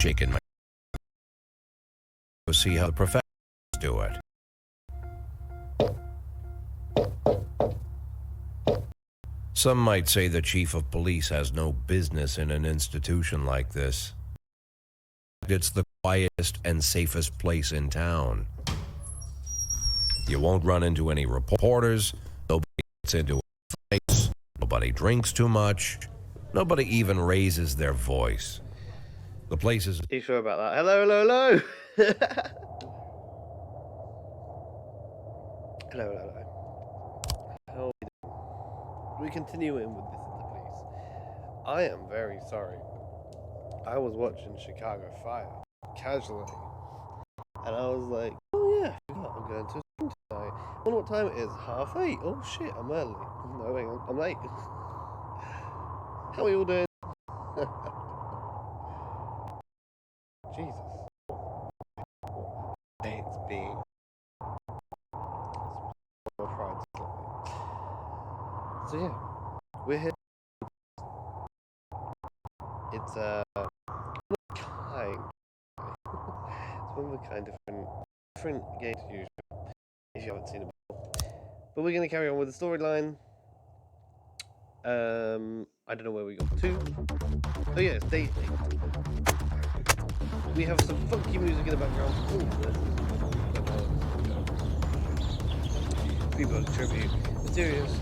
shaking my head. See how the professionals do it. Some might say the chief of police has no business in an institution like this. It's the quietest and safest place in town. You won't run into any reporters, nobody gets into a fight, nobody drinks too much, nobody even raises their voice. The place is... Are you sure about that? Hello, hello, hello! Hello, hello, hello. How are we doing? We continue in with This Is the Police. I am very sorry. I was watching Chicago Fire casually, and I was like, oh yeah, I forgot I'm going to a stream tonight. I wonder what time it is. 8:30. Oh shit, I'm early. No, hang on, I'm late. How are you all doing? Jesus. It's been so yeah, we're here. It's kind. It's one of a kind different game to usual, if you haven't seen it before. But we're gonna carry on with the storyline. I don't know where we got to. Oh yeah, it's day 8. We have some funky music in the background. People tribute, mysterious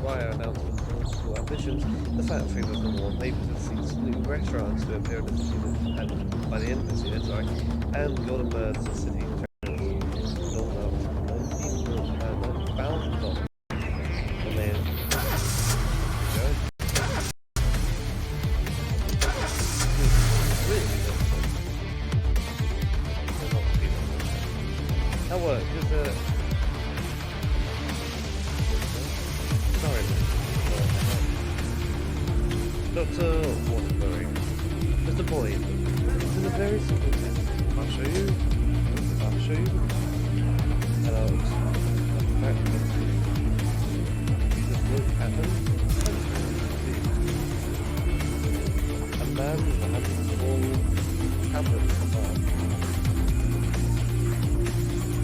wire announcements to our missions. The fact that Freeman's number one neighbours have seen new restaurants to appear in the city and by the end of this year, and Golden Birds the city sold out $19,000. And then that works, because sorry, Dr. Waterbury, Mr. Boyd, this is a very simple test. I'll show you. And I'll you just look at them. A man has a small tablet above.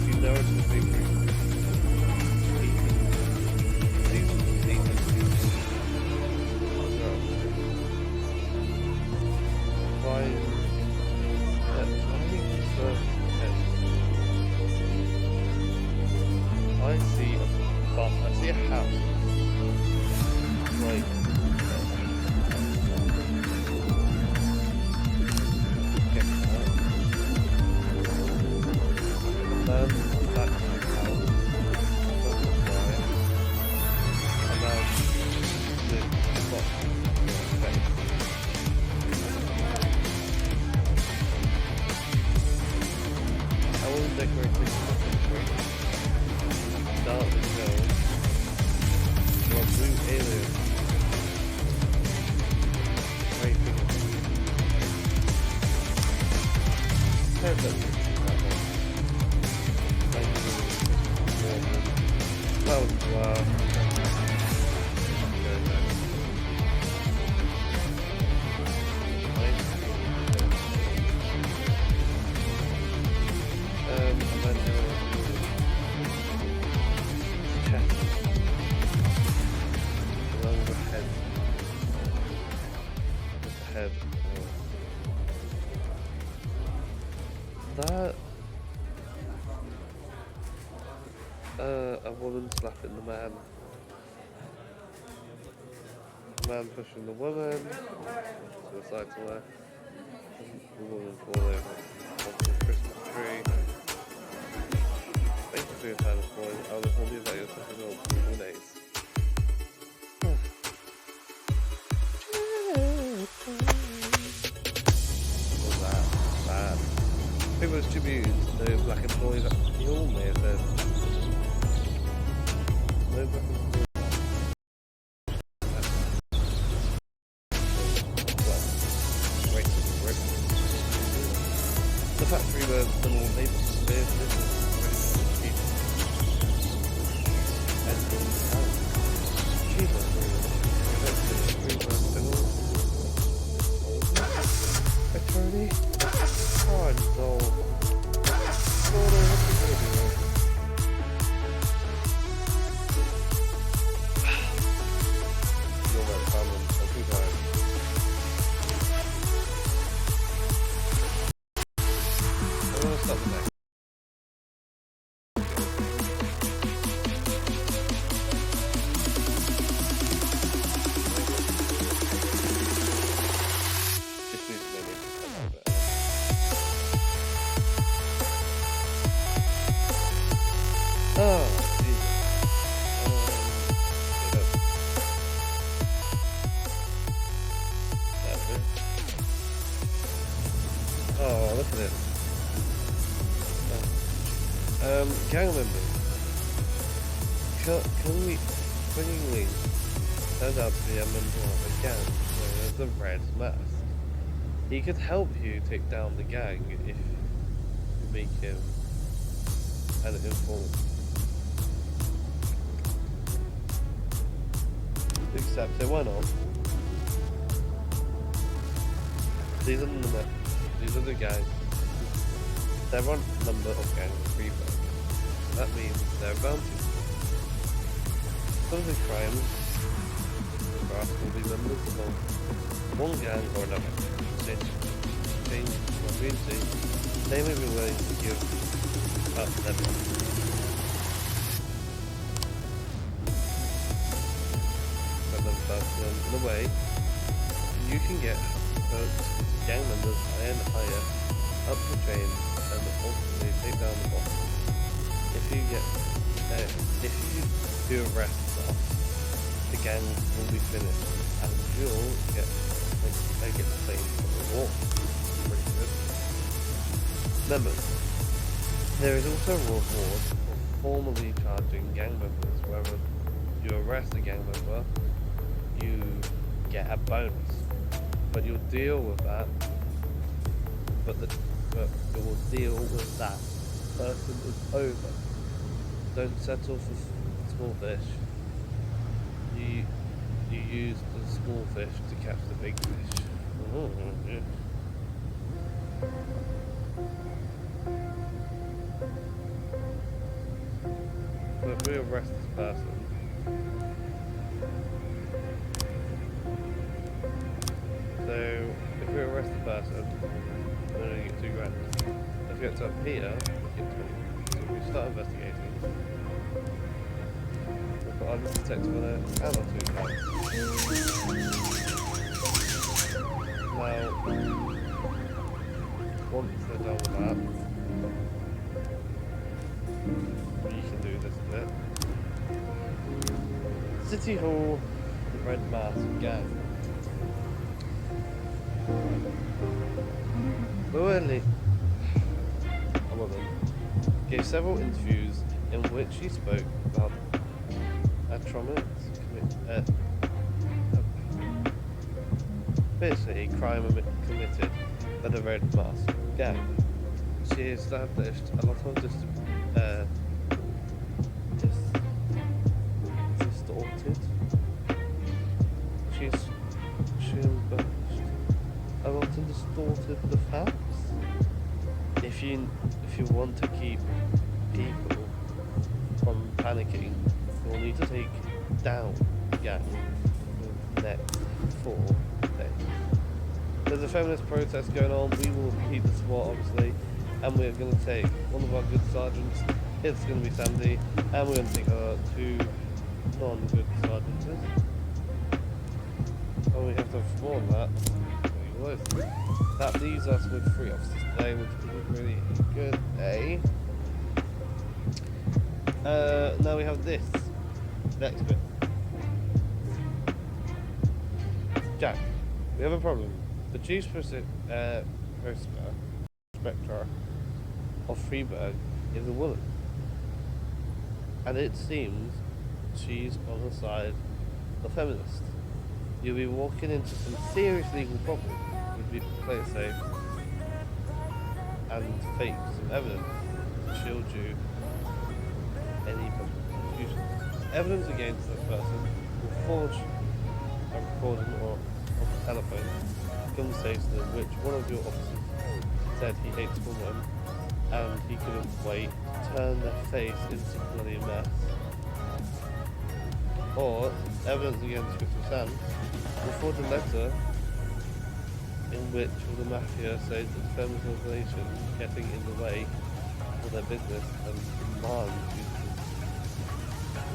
You know it's a big ring. I see a box. I see a house. Like a woman slapping the man. The man pushing the woman to the side to left. The woman fall over onto the Christmas tree. Thank you for your time, boys. I will inform you about your second goal in 4 days. What's that? Bad. People's tribute, the black employees, he all may have said. No black employees. The factory where the more neighbours live, this is ready to cheap. And the town. Cheaper. Cunningly turned out to be a member of a gang known as the Red Mask. He could help you take down the gang if you make him an informant. Except it went on. These are the gangs. There are a number of gangs in Freeburg. That means there are bounties. Some of the crimes the brass will be members of one gang or another. Change or community, they may be willing to give up their money. But then in a way, you can get gang members higher and higher up the chain and ultimately take down the boss. If you do arrest us, the gang will be finished and you'll get paid for the war. Pretty good. Members. There is also a reward for formally charging gang members. Wherever you arrest a gang member, you get a bonus. But you'll deal with that. But your deal with that person is over. Don't settle for small fish. You use the small fish to catch the big fish. Oh, yeah. So if we arrest this person, we're gonna get $2 grand. If we get to up here, we get 20. So we start investigating. We've got our little detective on it, and our $2 grand. Now, once they're done with that, we can do this bit. City Hall, the Red Mask Gang. Llewellyn, a woman, gave several interviews in which she spoke about basically a crime committed by the Red Mask Gang. She established a lot of distorted. She embellished a lot of distorted the facts. If you want to keep people from panicking, you'll need to take down the gang in the next 4 days. There's a feminist protest going on. We will keep the support, obviously, and we're going to take one of our good sergeants. It's going to be Sandy, and we're going to take our 2 non-good sergeants. And we have to perform that. That leaves us with 3 officers today, which is really a good day. Now we have this next bit. Jack, we have a problem. The chief Spectre of Freeburg is a woman, and it seems she's on the side of feminists. You'll be walking into some serious legal problems. We'd play it safe and fake some evidence to shield you any prosecution. Evidence against this person will forge a recording or of a telephone conversation in which one of your officers said he hates women and he couldn't wait to turn their face into bloody mess. Or evidence against Christopher Sam will forge a letter in which all the Mafia says that the feminist organization is getting in the way of their business and demand you to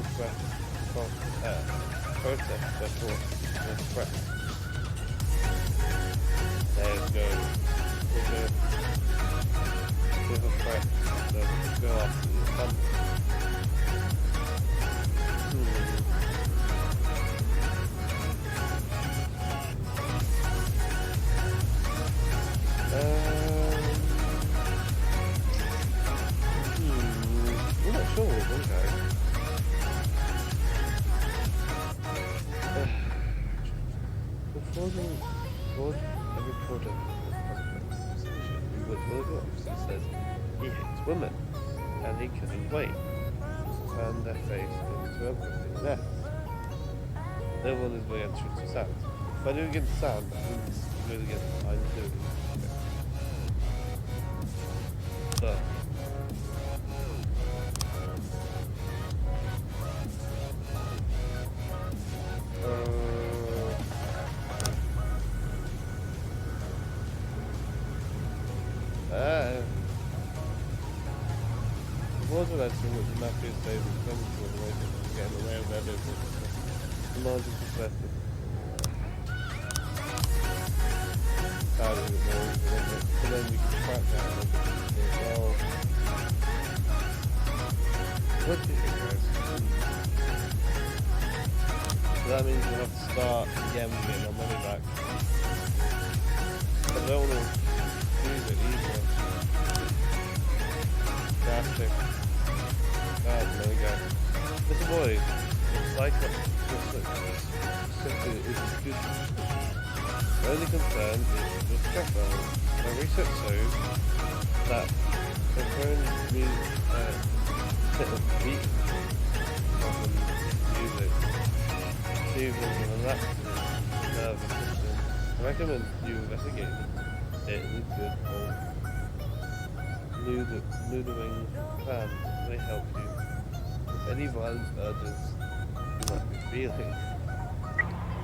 protest their force and press. There you go. With a threat to go after the feminist. I'm not sure, okay. According a report of the consequences section, we would look officer says he hates women, and he couldn't wait to turn their face into everything less. No one is going to sound. If I do against sound, that means go against I'm doing. But what did I say what the Mafias say was coming to the way of getting away with their business? The largest perspective. How do we know? But then we can track that and look at it. Well, what do you think, guys? So that means we have to start again getting our money back. I don't want to use it either. Drastic. God, there we go. This boy, cycle simply is good. The only concern is the strapper. My research shows that the phone means beat often music, soothing and relaxing nervous system. I recommend you investigate it with good Ludwig plan may help you with any violent urges you might be feeling.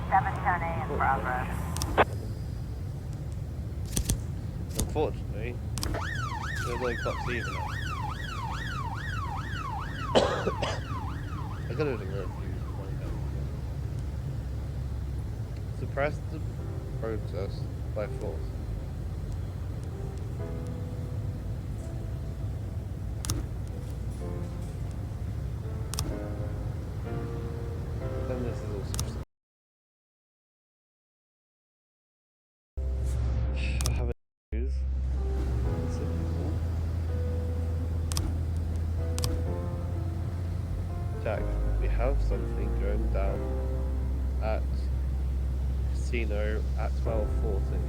710A in progress. Unfortunately, there's no cops either now. I gotta ignore a few point out. Suppress the protest by force. Then this is also just I have news. Jack, we have something going down at casino at 12:40.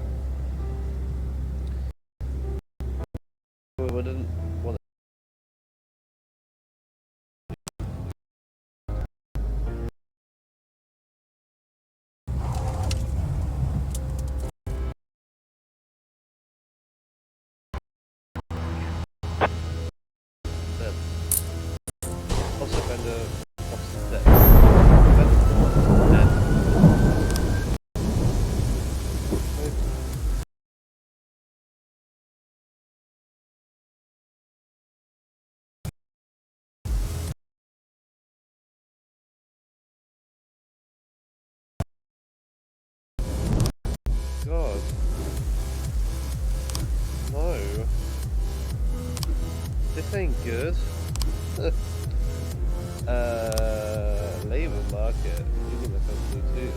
We wouldn't want to also kind of offset God. No. This ain't good. Labour market. You think that's something too?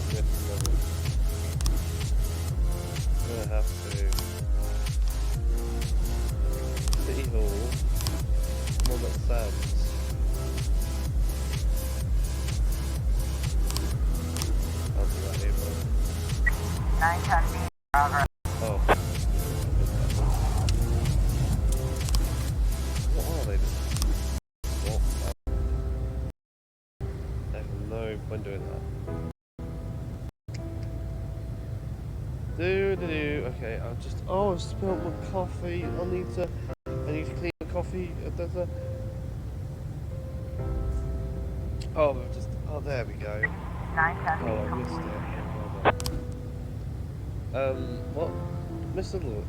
Can't miss another. I'm gonna have to. City Hall. More about Sam's. I'll do that here, bro. 910B in progress. Oh. What are they doing? What? I have no point doing that. Okay, I'll just. Oh, I've spilled my coffee. I need to clean the coffee. Oh, just. Oh, there we go. 910B Oh, I complete. missed it. Hold on. What? Mr. Lloyd.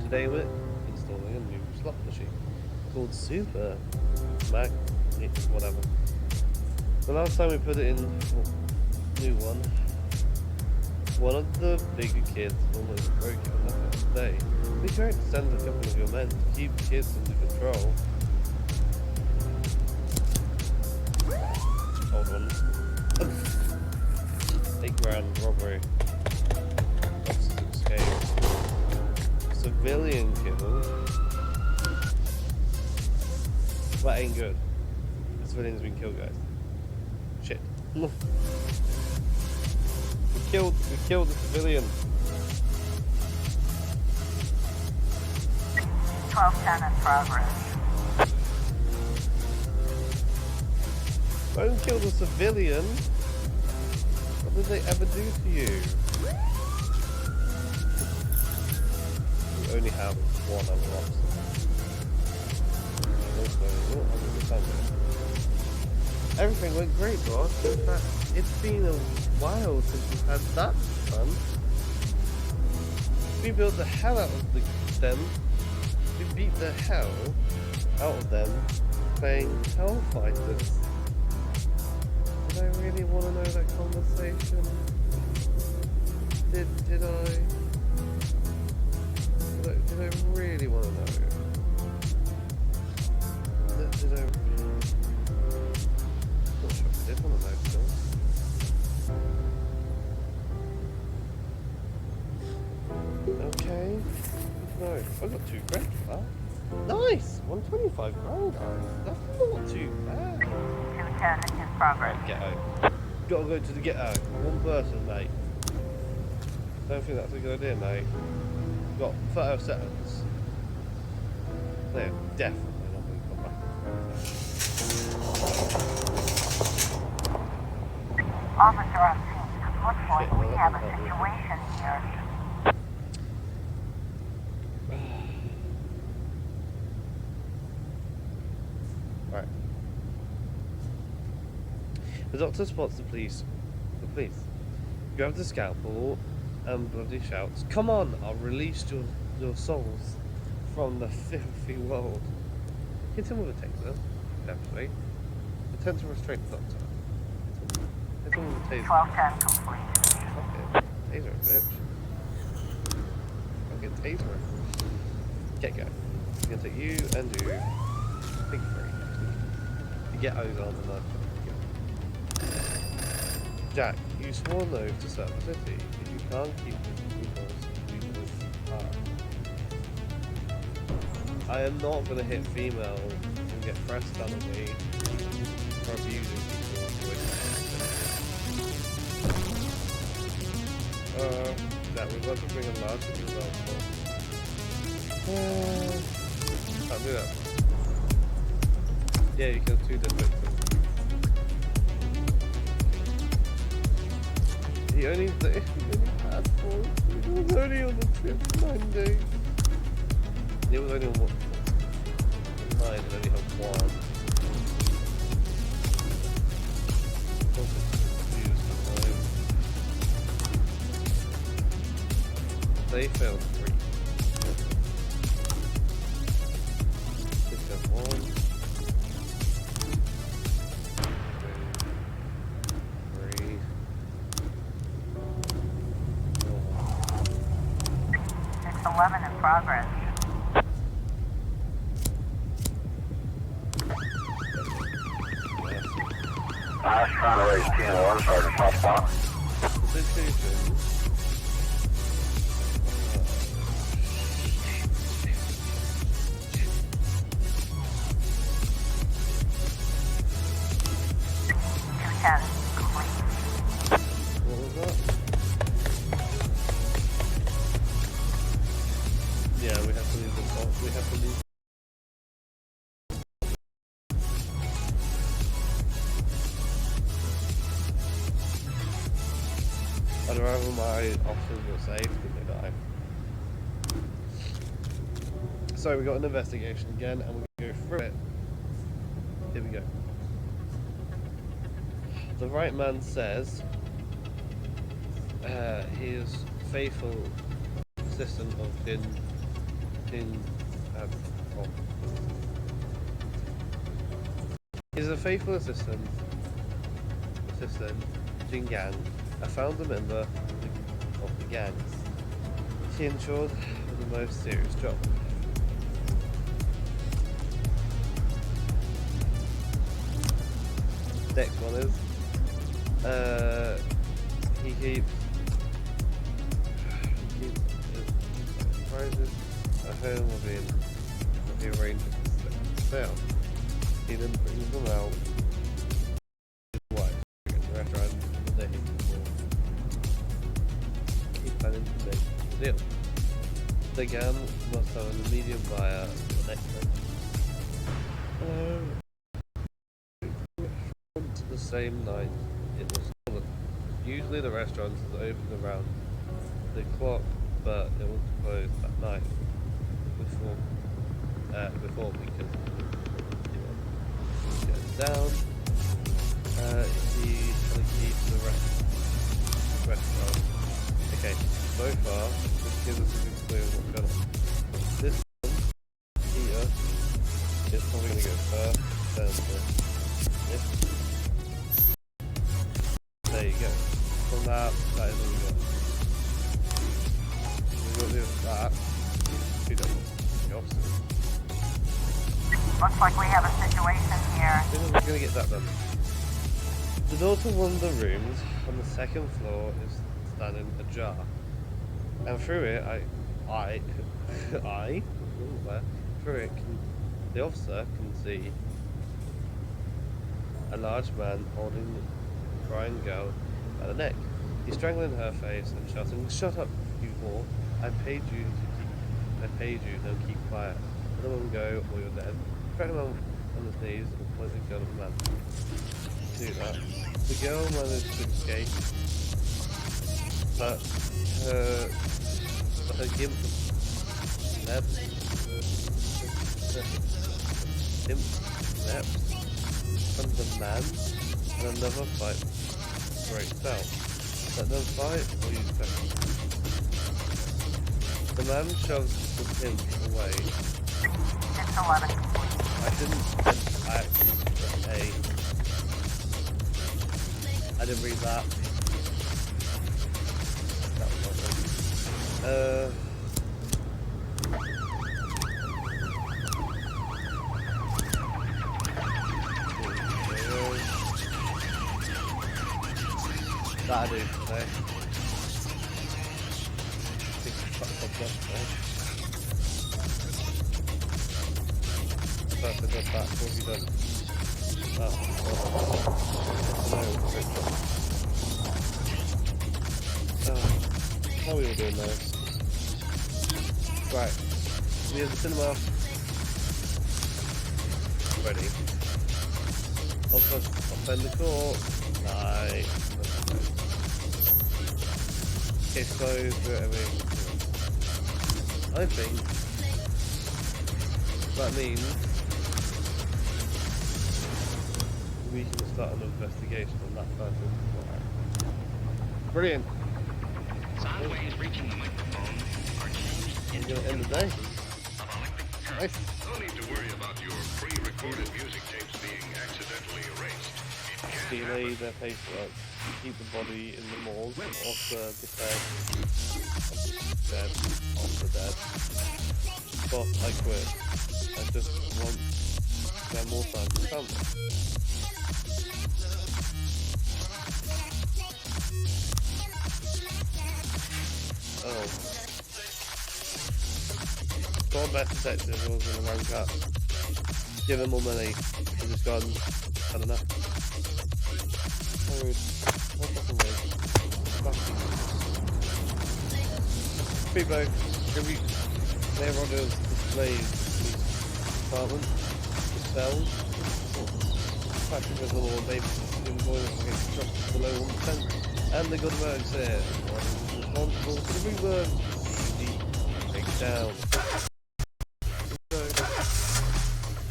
Today we're installing a new slot machine called Super Mag. Whatever. The last time we put it in, new one of the bigger kids almost broke it on the first day. Be sure to send a couple of your men to keep the kids under control. Hold on. 8 grand robbery. Officers escape. Civilian kill. That ain't good. The civilian's been killed, guys. Shit. we killed the civilian. 1210 in progress. Don't kill the civilian. What did they ever do to you? We only have one other officer. Also, you're not having a good time there. Everything went great, boss. In fact, it's been a while since we've had that fun. We built the hell out of them. We beat the hell out of them playing Hellfighters. Did I really want to know that conversation? Did I really want to know? Did I? Not sure if I did want to know still. Okay. No, I got 2 grand for that. Nice! 125 grand, guys. That's not too bad. 210 in progress. Right, ghetto. Gotta go to the ghetto. One person, mate. Don't think that's a good idea, mate. Got 30 seconds. They're definitely not going to come back. Officer on scene. Looks like Shit, we well, have a that can't be situation here. Right. The doctor spots the police. Grabs the scalpel and bloody shouts, "Come on, I'll release your souls from the filthy world." Hit him with a taser, definitely. Attempt to restrain the doctor. Hit him with a taser. 1210 complete. Fuck it. Taser him, bitch. Fucking taser him. Get go. I'm gonna take you and you. Big three, actually. The ghettos on the knife. Jack, you swore an oath to serve the city. If you can't keep this people's heart. I am not gonna hit females and get pressed on me for abusing people. That we've got to bring a large to the can't do that. Yeah, you can do the victim. He only had 4. He was only on the trip 9 days. He was only on 9 and only had 1. They failed 3. They failed 1. 2, 3. 611 in progress. Last trying to raise 10-1, Sergeant Top Spot. Yeah, we have to leave the box. We have to leave. I'd rather my officers were safe than they die. So we got an investigation again, and we're going to go through it. Here we go. The right man says he is faithful assistant of He's a faithful assistant, Jin Gang, a founder member of the gangs. He ensured the most serious job. Next one is, he keeps his prizes at home will be arranged for sale. He then brings them out. His wife in the restaurant the day before. He's planning to make the deal. The GAN must have an immediate buyer the next day. The same night it was stolen. Usually the restaurant is open around the clock, but it was closed at night before because he goes down. He had a key to the restaurant. Okay, so far this gives us a good clue of what's going on. This one here is probably going to go first, then this. There you go. From that is what we got. We got this, that. We don't want the opposite. Looks like we have a situation here. I think we're going to get that done. The door to one of the rooms on the second floor is standing ajar. And through it, through it, the officer can see a large man holding a crying girl by the neck. He's strangling her face and shouting, "Shut up, you whore! I paid you, now keep quiet. Let the woman go or you're dead." Threaten him on his knees and point the gun at the man. Do that. The girl managed to escape, but her gimp snapped from the man, and another fight breaks out. Let them fight or use weapons. The man shoves the pimp away. It's 11. I actually put A. I didn't read that. That was not good. That'll do today. First I got that, what have you done? How are we all doing now? Right, we have the cinema ready. Open the court. Nice. Case closed, everything. I think that means we can start an investigation on that person. Brilliant. Sound waves reaching the microphone are changed We're going to end the day. Nice. No need to worry about your pre-recorded music tapes being accidentally erased. Delay their paperwork. Keep the body in the morgue off the dead. Off the dead. Boss, I quit. I just want to spend more time with family. Oh. Go on, best detective, was going to rank up. Give him more money. He's just gone, I don't know. Speedboat, they're on the displays department, the cells, factory with little baby invoice against trust below 1%, and the good works there. One is responsible for the rework, CD, breakdown.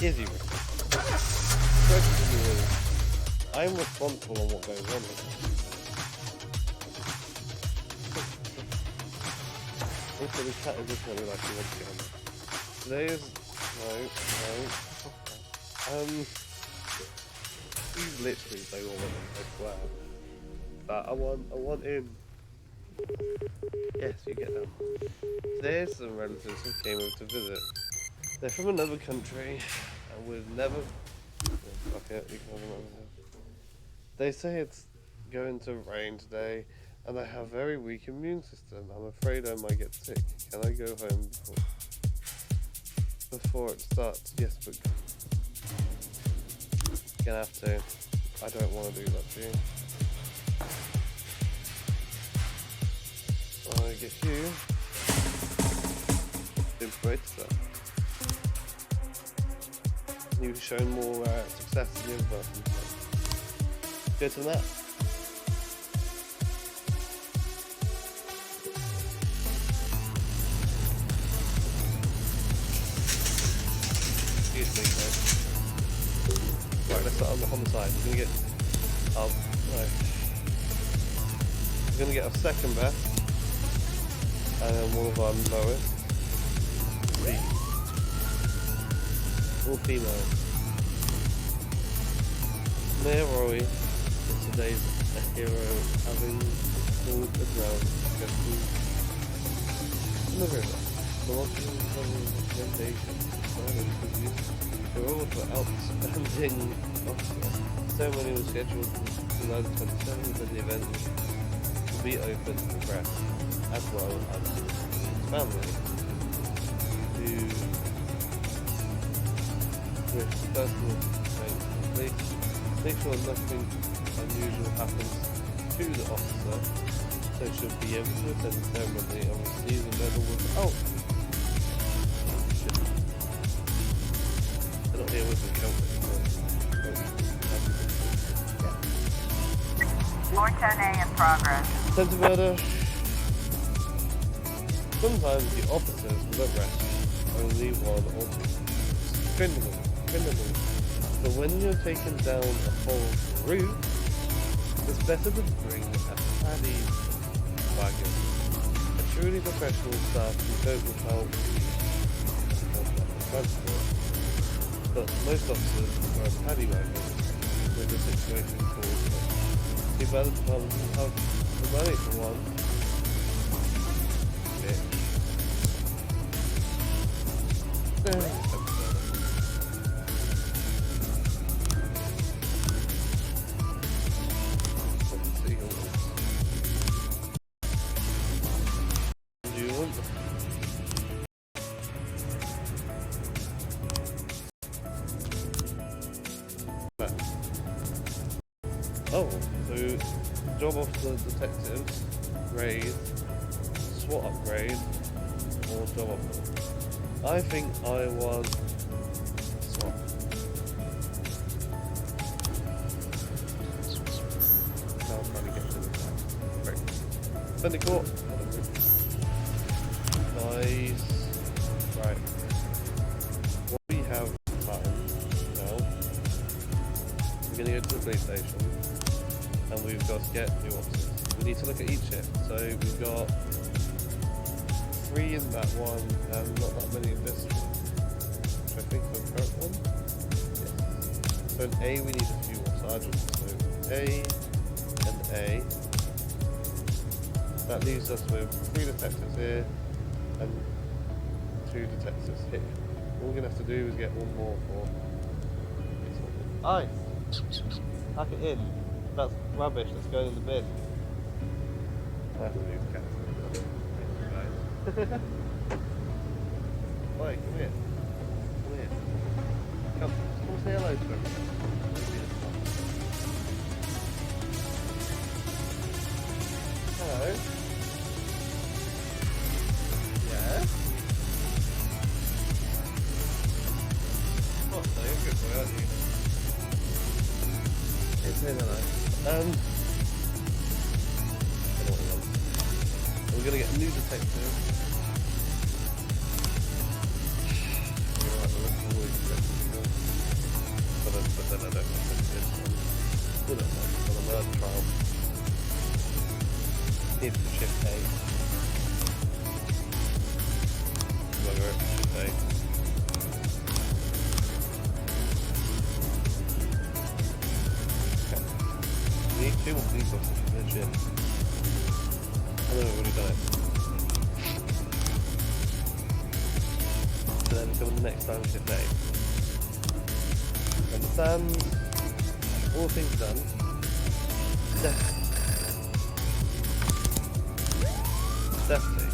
Easy. Question is, I'm responsible on what goes on here. Also, this cat is just really like he wants to get on there. Today is... No. He's literally so all of them, I swear. But I want him. Yes, you get them. Today some relatives who came over to visit. They're from another country, and we've never... Okay, you can have them over there. They say it's going to rain today, and I have a very weak immune system. I'm afraid I might get sick. Can I go home before it starts? Yes, but Gonna have to. I don't want to do that to you. I get you. Great stuff. You've shown more success than the other person. Go to that. Excuse me, guys. Right, let's start on the homicide. We're gonna get. Oh, right. We're gonna get our second best, and then one of our lowest. All female. Mayor Roy is today's a hero, having pulled the ground against the river. The watching recommendation for all for outstanding officer. Ceremony was scheduled for July 27th, and the event will be open to the press as well as his family. With personal things, make sure nothing unusual happens to the officer, so she'll be able to attend the ceremony and receive the medal with they're not here with the company. More 10A in progress. Attempted murder. Sometimes the officers will arrest only one or two. Criminal. But when you're taking down a whole group, it's better to bring a paddy wagon. A truly professional staff can cope without transport. But most officers prefer a paddy wagon when the situation calls for it. Too bad the department doesn't have the money for one. Oh, so job off the detectives, raid, SWAT upgrade, or job upgrade. I think I want SWAT. Now I'm trying to get to the back. Great. Send it court. Nice. Right. What we have time now, we're going to go to the police station. And we've got to get new officers. We need to look at each shift. So we've got 3 in that one and not that many in this one. Which I think is the current one. Yes. So in A we need a few more sergeants. So A and A. That leaves us with 3 detectives here and 2 detectives here. All we're gonna have to do is get one more for this one. Aye! Pack it in. That's rubbish, that's going in the bin. I have to move cats. Oi, come here. Come here. Come say hello to everyone. Hello. Yeah? Oh, so you're a good boy, aren't you? It's saying hello. We're gonna get a new detective. But then I don't know what it is. Still don't know. On a murder trial. Need to shift A. Whether it's shift A. We need 2 more people to finish it. I know we've already done it. So then come the next time shift A. Understand? All things done. Deputy.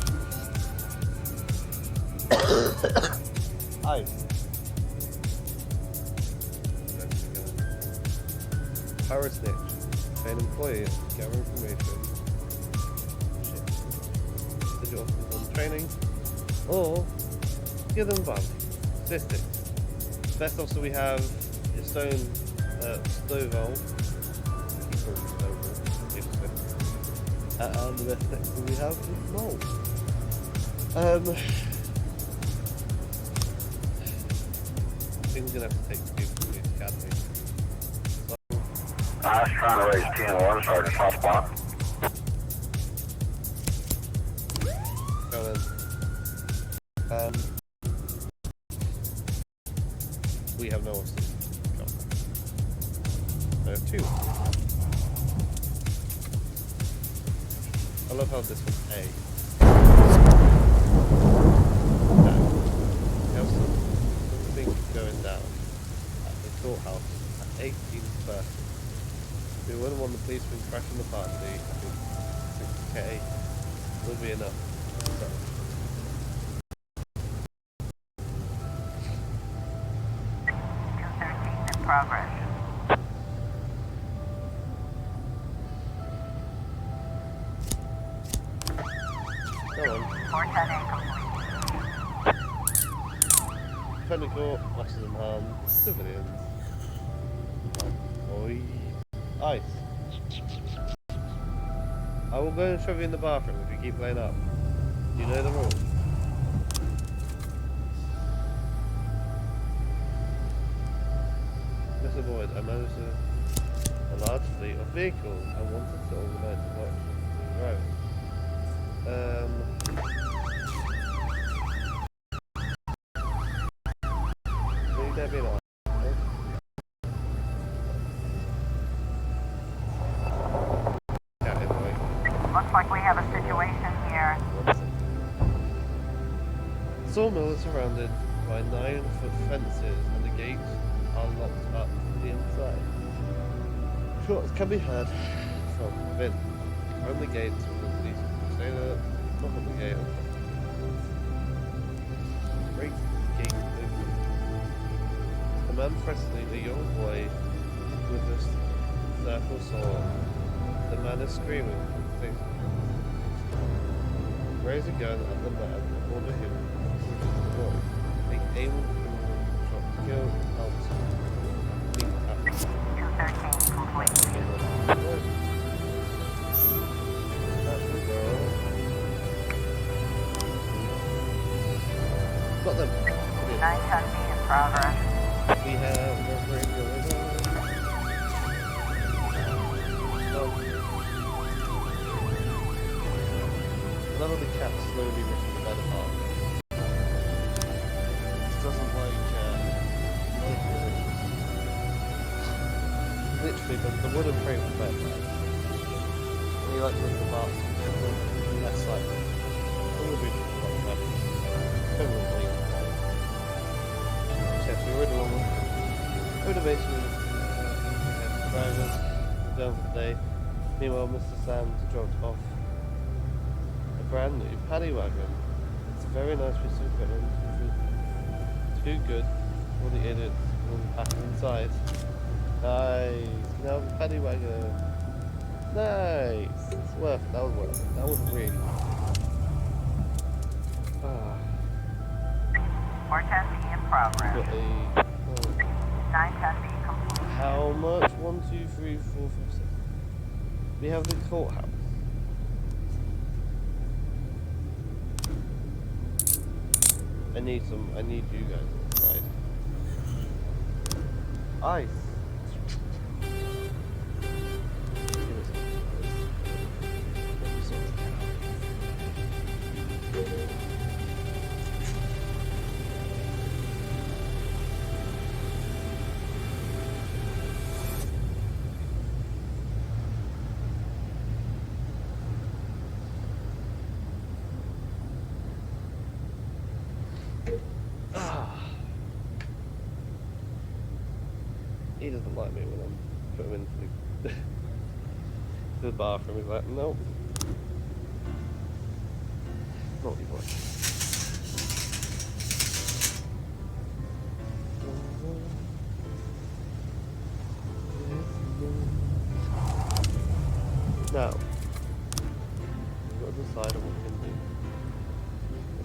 Aye. Hire a snitch. Pay an employee to gather information. Shit. Digital officers on training. Or give them bounty. Statistics. Best officer we have is Stovall. Keep calling him Stovall. And the best sector we have is Mole. I think we're gonna have to take people to the academy. I was trying to raise 10-1, Sergeant top spot. Go then. We have no officers. Go. I have 2. I love how this one's A. No. We have something going down at the courthouse at 18:30. We wouldn't want the policeman crashing the party. I think 6K would be enough. So. In progress. Go on. 410A complete. Defendant court, masses and harms, civilians. Oi. Ice. I will go and shove you in the bathroom if you keep playing up. You know the rules. Mr. Boyd, I managed a large fleet of vehicles. I wanted to organize a watch. Right. Maybe there be an eye. Yeah, anyway. Looks like we have a situation here. The sawmill is surrounded by 9-foot fences and the gates are locked up to the inside. Shots can be heard from within. Open the gates with the police sailor, knock on the gate. Break the gate open. A man presently a young boy with a circle sword. The man is screaming. Raise a gun at the man and order him to the boy. They aim shot to kill helps. Leave happen. 213 complete. That's the girl. Got them. 910B in progress. We have a regular. None of the cats slowly ripping the bed apart. This doesn't like literally the wooden frame of the bed. And he likes ripping apart less like all the beautiful like that. Permanently. Except we already won one. Go to the basement. Drivers down for the day. Meanwhile, Mr. Sands dropped off a brand new paddy wagon. It's a very nice piece of equipment. Too good for the idiots will be packing inside. Nice. Now the paddy wagon. Nice. It's worth it. That was worth it. That was really. 410B in progress. Got a. 910B complete. How much? 1, 2, 3, 4, 5, 6. We have the courthouse. I need you guys inside. Ice. He doesn't like me when I put him into the bathroom. He's like, nope. Naughty boy.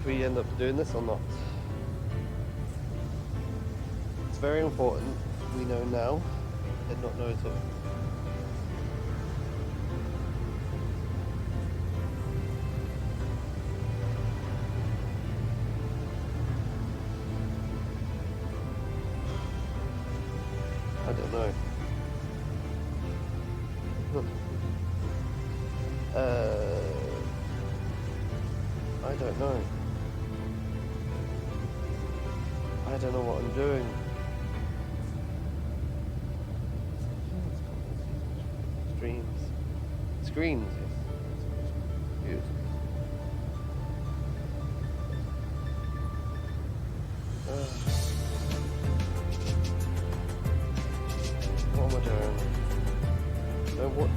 if we end up doing this or not. It's very important we know now and not know at all. I don't know. I don't know. I don't know what I'm doing. Streams. Screens, yes. Views. What am I doing? No, what?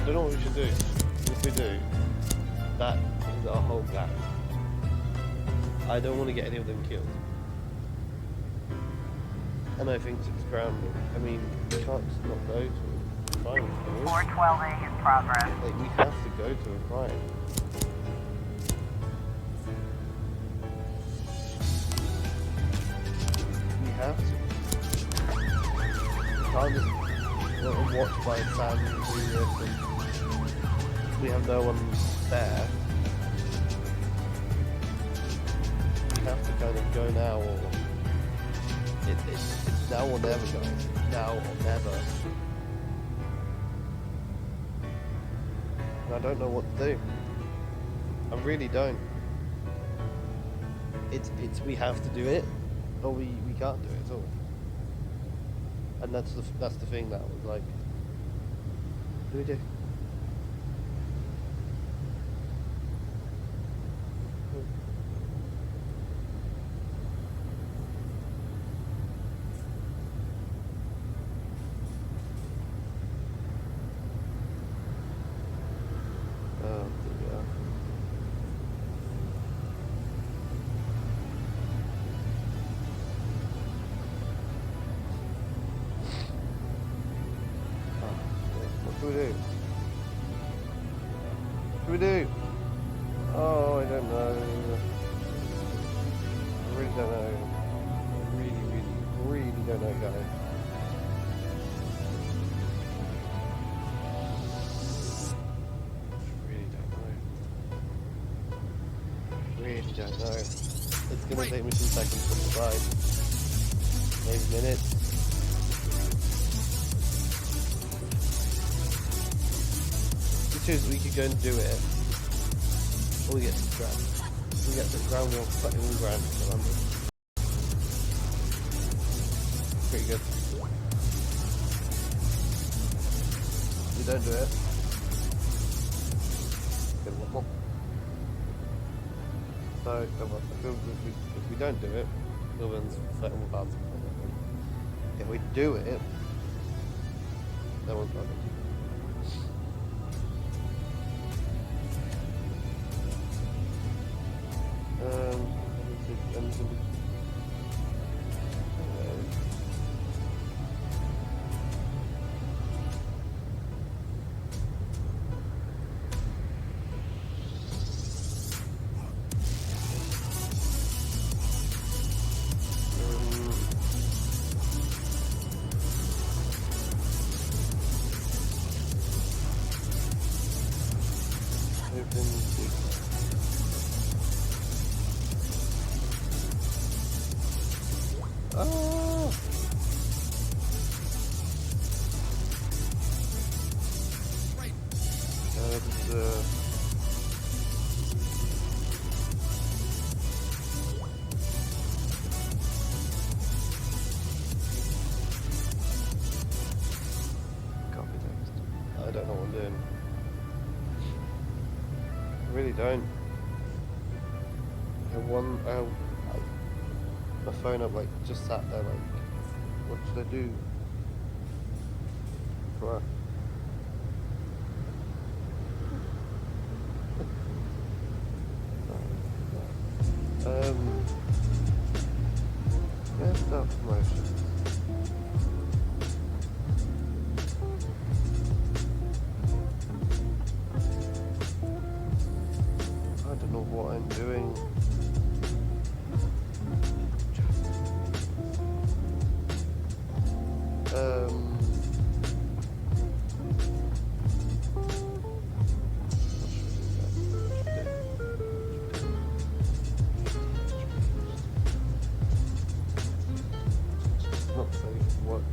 I don't know what we should do. If we do, that is our whole plan. I don't want to get any of them killed. And I think it's grounding. I mean, we can't just not go to a crime. 412A in progress. Like, we have to go to a crime. We have to. We can't just watch by Sam and do this and we have no one there. We have to kind of go now, or it's now or never, guys. Now or never. And I don't know what to do. I really don't. It's we have to do it, or we can't do it at all. And that's the thing that was like, what do we do? What do we do? Oh, I don't know. I really don't know. I really don't know, guys. Really don't know. It's gonna take me some seconds to decide. Maybe minutes. We could go and do it, or we get some grand. We get some grand, we'll fucking all grand for London. Pretty good. We don't do it. Get one more. So, if we don't do it, London's £31. If we do it, no one's got it. I don't know what I'm doing. I really don't. my phone up, like, just sat there, like, what should I do? Bruh. Where's that promotion? I don't know what I'm doing. Not safe for work.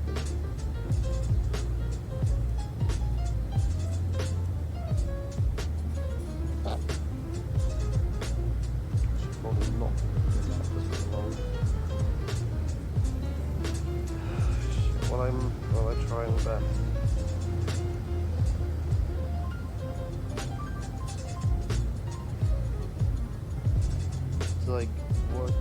Should probably not do that just for long. Well, I try my best. To like work.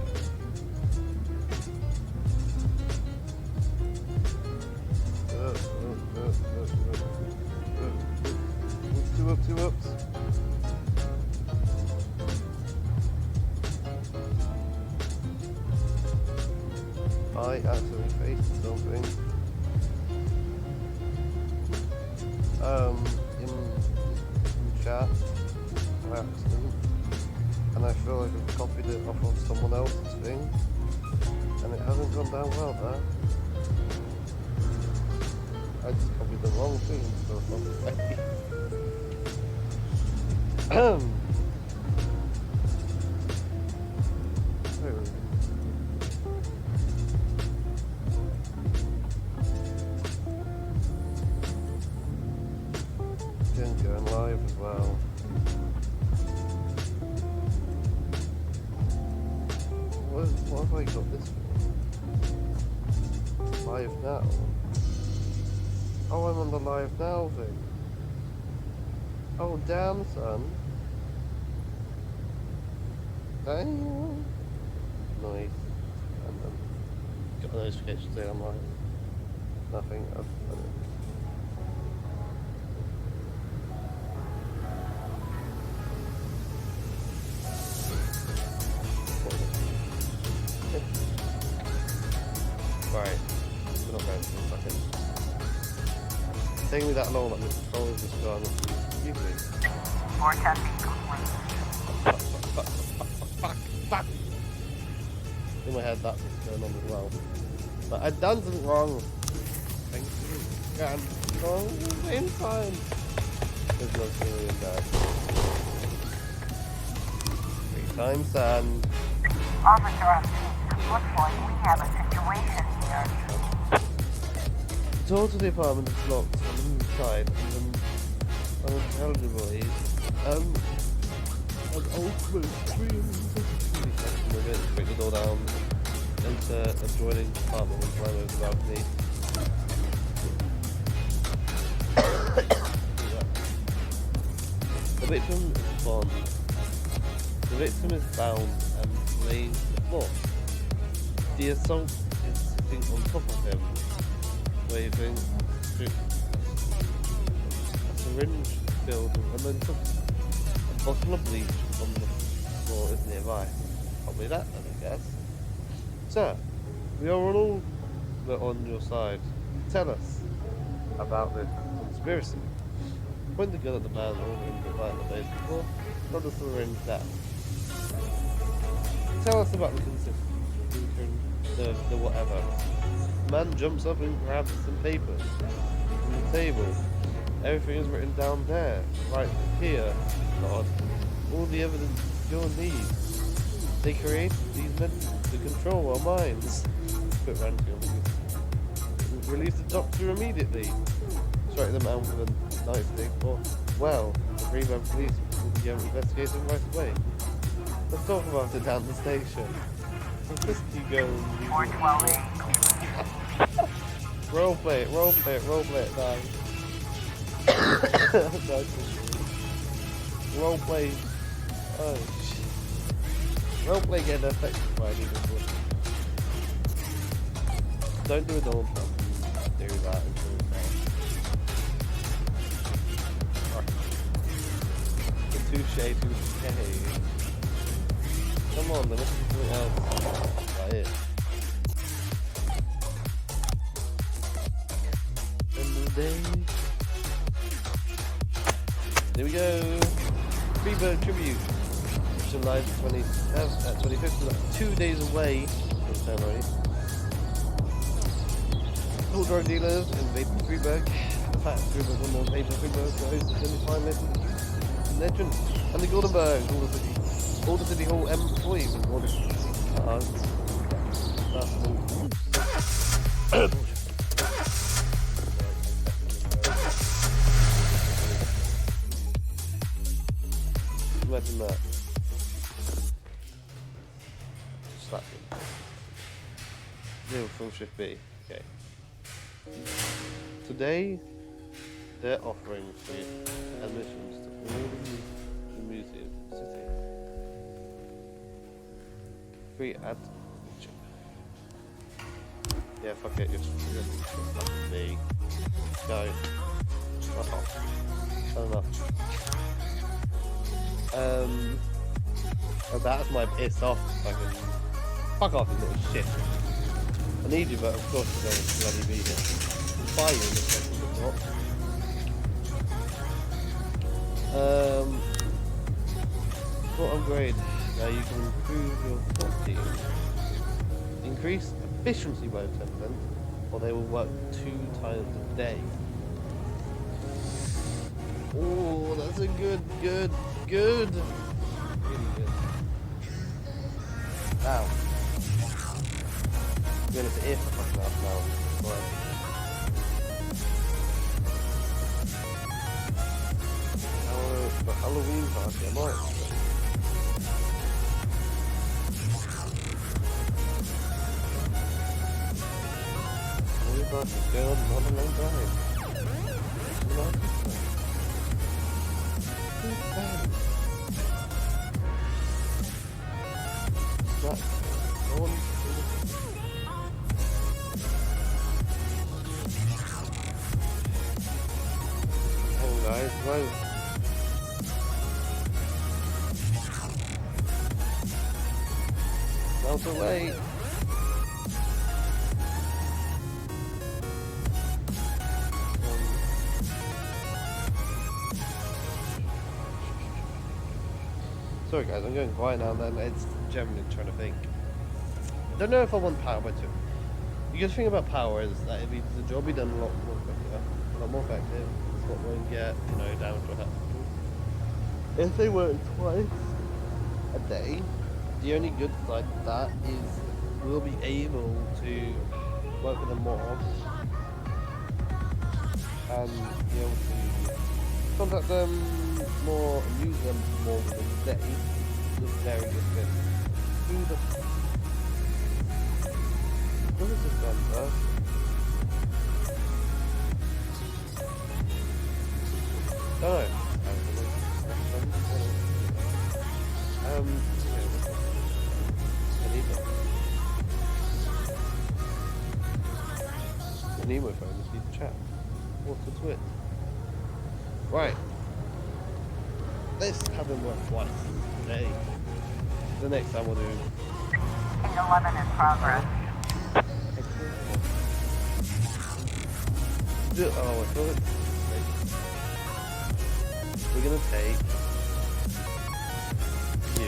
Two ups. I accidentally faced something. In chat by accident, and I feel like I've copied it off of someone else's thing, and it hasn't gone down well there. I just copied the wrong thing instead of something. Going live as well. What have I got this for? Live now? Oh, I'm on the live now thing. Oh, damn, son. Damn. Nice. And then got a notification saying I'm live. Nothing. I don't. Right, we're not going for a second. It's taking me that long, like the control is just gone. Excuse me. More testing complete. Fuck! In my head, that's what's going on as well. But I've done something wrong. Thank you. And wrong at the same time. There's no feeling in that. 3 times, son. Officer, looks like we have a situation here. The total department is locked on the inside and unintelligibly. An ultimate 360 seconds break the door down, enter adjoining department and climb over the balcony. The victim is found. The victim is found and laying to the floor. The assault is sitting on top of him, waving a syringe filled with lemon juice. A bottle of bleach on the floor is nearby. Probably that then, I guess. Sir, we are all on your side. Tell us about this conspiracy. Point the gun at the man ordering the light on the base before, not the syringe down. Tell us about the whatever. The man jumps up and grabs some papers from the table. Everything is written down there, right here. God, all the evidence you'll need. They created these men to control our minds. Quit ranting on this. Release the doctor immediately. Strike the man with a knife stick, or, well, the Greenman police will begin investigating right away. Let's talk about it down the station. Let's just keep going. 412A. Roleplay it, nice. Roleplay. Oh shit. Roleplay getting affected by an evil. Don't do a Donald Trump. Do that until it's Touche. Come on, there must be something else. Right here. End of the day. There we go. Freebird Tribute. July 25th. That's 2 days away from the ceremony. All drug dealers in Vapor Freeburg. The fact Freeburg won more Vapor Freeburg for host the semi-final legend. And the Goldenberg, all the City Hall employees and all the imagine that. Slap it. Zero from Shift B. Okay. Today, they're offering free admissions to all the museums in the city. Free admission. Yeah, fuck it, just fuck me. Go. Fuck off. Fair enough. Oh, that's my piss off. Fuck off, you little shit. I need you, but of course you don't bloody be here. I'll buy you in a second, but not. What upgrade? Now you can improve your SWAT team. Increase efficiency by 10%, or they will work 2 times a day. Oh, that's a good. Really good. Wow. Going to air for fucking half an hour. Right. The Halloween party, I might. Halloween party's going on not a long time. Guys, whoa. Melt away. Sorry guys, I'm going quiet now and then. It's generally trying to think. I don't know if I want power by 2. The good thing about power is that it means the job be done a lot more quicker, a lot more effective. What won't get, down to a. If they work twice a day, the only good side of that is we'll be able to work with them more and be able to contact them more and use them more within the day. It's a very good thing. Who the what is this done first? Oh, an emo phone to see the chat. Or to twit. Right. Let's have them work twice today. The next time we'll do. Page 11 in progress. Oh, I thought we're gonna take you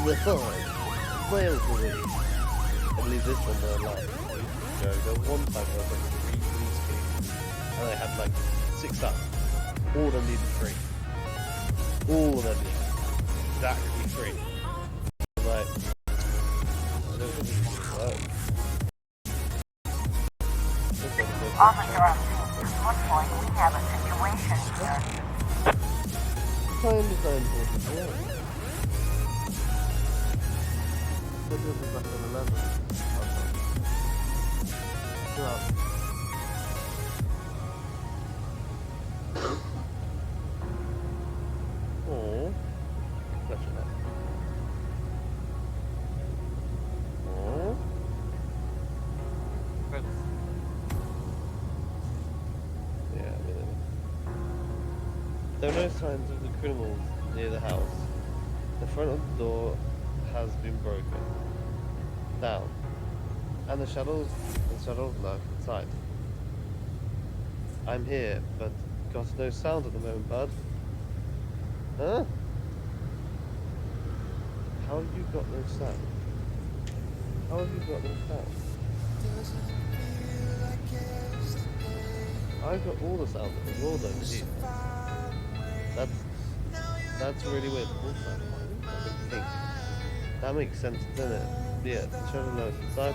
and the side. Wales away. I believe this one they're like there was one time there was like 3 police cases and they had like 6 up. All of them needed 3. All of them needed exactly 3. Like, I don't think this is work. Officer on scene. Looks like we have a situation here. Time design forces, yeah. What is it back on 11? Oh. There are no signs of the criminals near the house. The front of the door has been broken down, and the shadows lurk inside. I'm here, but got no sound at the moment, bud. Huh? How have you got no sound? How have you got no sound? I've got all the sound in the world over here. That's really weird. Also, I didn't think. That makes sense, doesn't it? Yeah, the shadow lurks inside.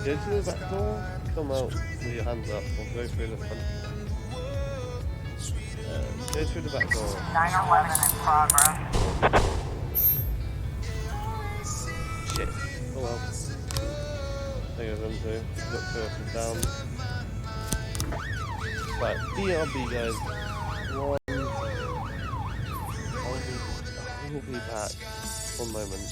Go to the back door, come out with your hands up, or go through the front. Go through the back door. 911 in progress. Shit. Oh well. I think I've done too. Got person down. Right, BRB guys. I will be back. One moment.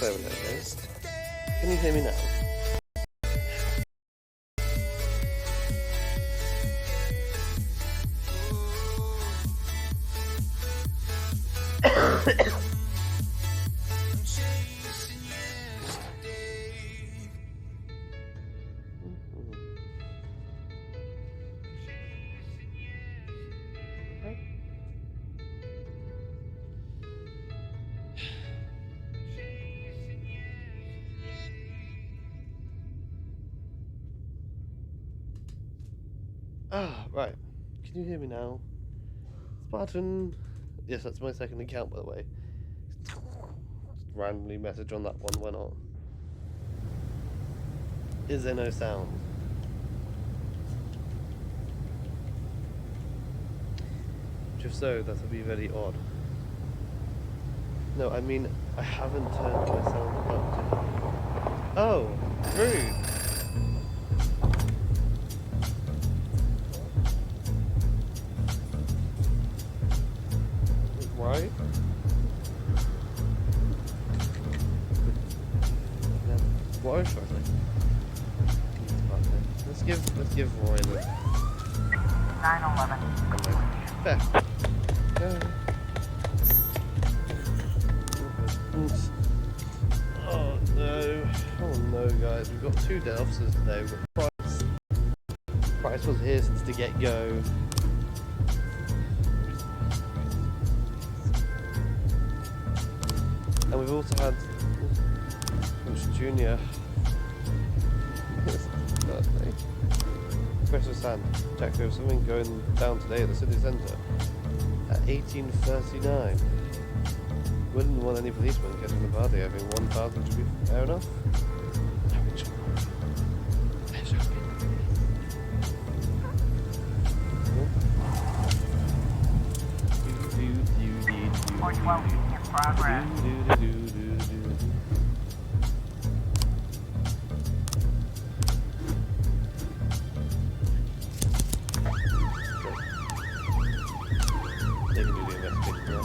There we go, guys. Can you hear me now? Ah, right. Can you hear me now? Spartan. Yes, that's my second account, by the way. Just randomly message on that one, why not? Is there no sound? If so, that would be very odd. No, I mean, I haven't turned my sound up to... Oh, rude! Right? What are we struggling? Let's give Roy the 911. Fair. Oh no, guys, we've got 2 dead officers today. We've got Price was here since the get-go. And we've also had Bush Jr. His birthday. Christmas stand. Jack, there was something going down today at the city centre at 18:39. Wouldn't want any policemen catching the party. I think 1,000 should be fair enough. Report 12 in progress. They can do the investigation now.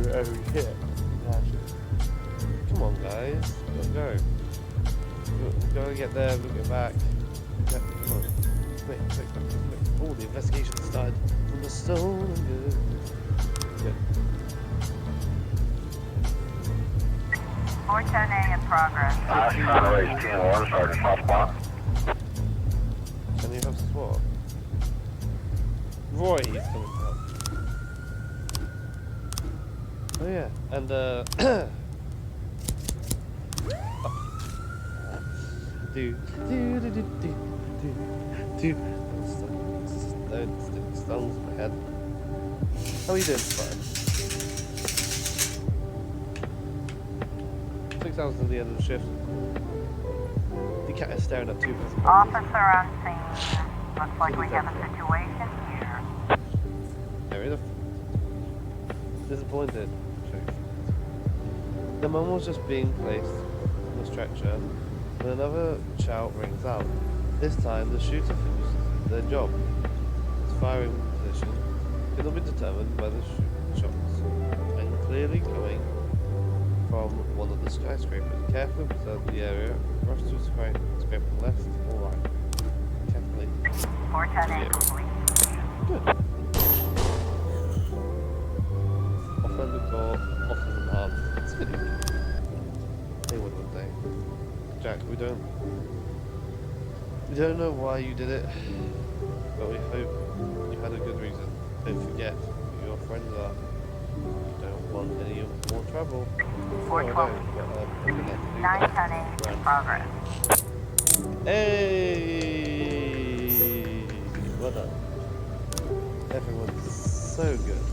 Oh yeah. Come on guys, let's go. We've got to get there, we'll get back. Yeah, come on. Quick. Oh, the investigation started from the stone and good. Good. 410A in progress. Trying to raise 10-1, Sergeant Southpaw. Can you have SWAT? Roy is coming out. Oh yeah, and don't stick stones in my head. How are you doing, Spartan? 6 hours to the end of the shift. The cat is staring at 2 physical. Officer on scene. Looks like we have a situation here. Very enough. Disappointed. The mum was just being placed on the stretcher when another shout rings out. This time the shooter finishes their job. His firing position could not be determined by the shots and clearly coming from one of the skyscrapers. Carefully observe the area, rush to skyscraper left or right. Carefully. 410A complete. Good. Offender call, officers in arms. It's good. They would, wouldn't they? Jack, we don't know why you did it, but we hope you had a good reason. Don't forget who your friends are. You don't want any more trouble. No, I don't, but, 910A in progress. Hey! Well done. Everyone's so good.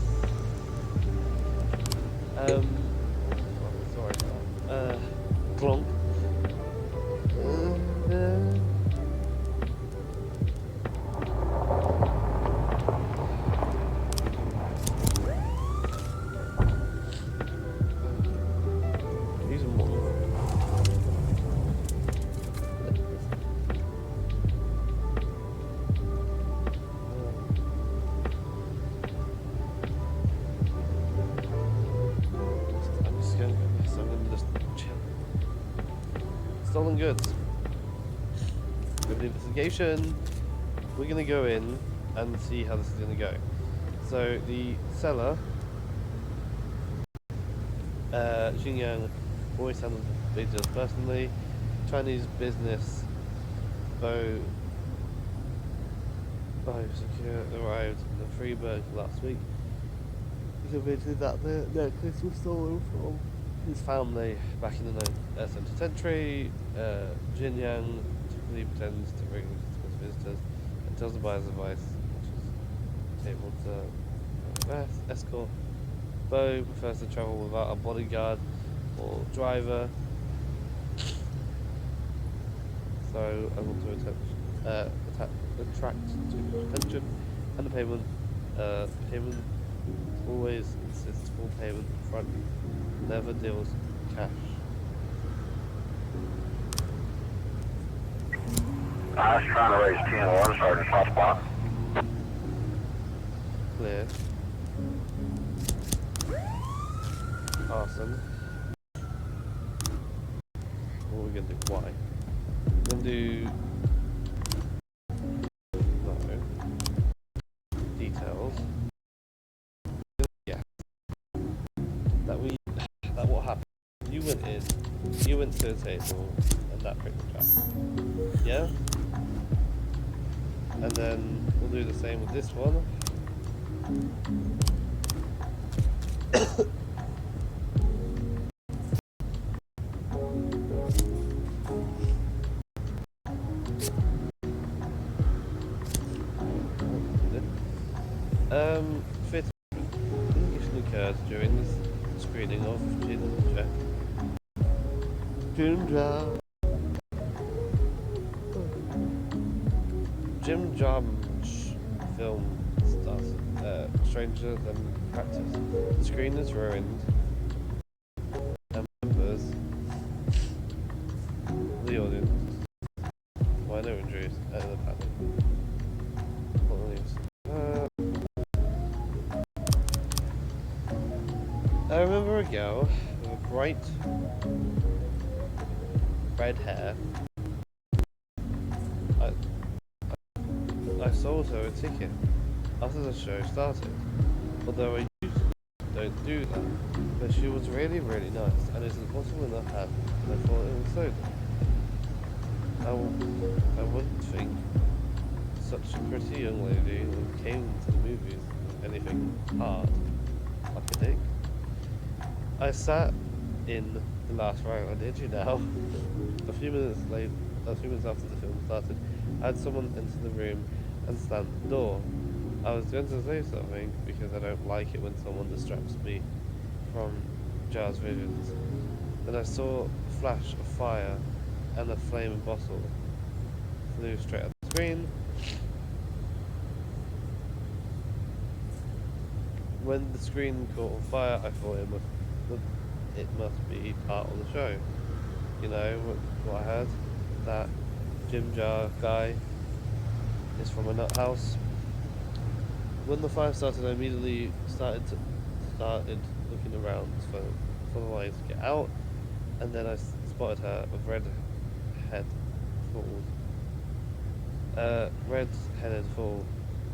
Sorry. Clonk. Using more. I'm gonna just chill. Stolen goods. With the investigation, we're gonna go in and see how this is gonna go. So the seller, Xinjiang, always handles the big deals personally. Chinese business, Bo Secure arrived in Freiburg last week. He admitted that the necklace was stolen from his family back in the 17th century. Xinjiang typically pretends to bring visitors and tells the buyer's advice, which is able to escort. Bo prefers to travel without a bodyguard or driver. So I want to attract attention, and the payment always insists full payment up front, never deals cash. I was trying to raise 10-1, Sergeant Southpaw. Clear. Arson. What are we gonna do? Why? We're gonna do details. Yeah. That what happened. You went in, you went to the table, and that pretty much happened. Yeah? And then we'll do the same with this one. Fifth ignition occurred during the screening of Jim Jarmusch film started. Stranger Than Practice. The screen is ruined. And members, the audience, minor injuries out of the panic. I remember a girl with bright red hair. I sold her a ticket after the show started, although I usually don't do that. But she was really, really nice, and it's the bottom in her hand, and I thought it was soda. I wouldn't think such a pretty young lady who came to the movies with anything hard, like a dick. I sat in the last row, I did, you know. A few minutes after the film started, I had someone enter the room and stand at the door. I was going to say something because I don't like it when someone distracts me from Jar's visions. Then I saw a flash of fire and a flaming bottle flew straight at the screen. When the screen caught on fire, I thought it must be part of the show. You know what I heard? That Jim Jar guy is from a nut house. When the fire started, I immediately started looking around for the way to get out, and then I spotted her with red-headed fall.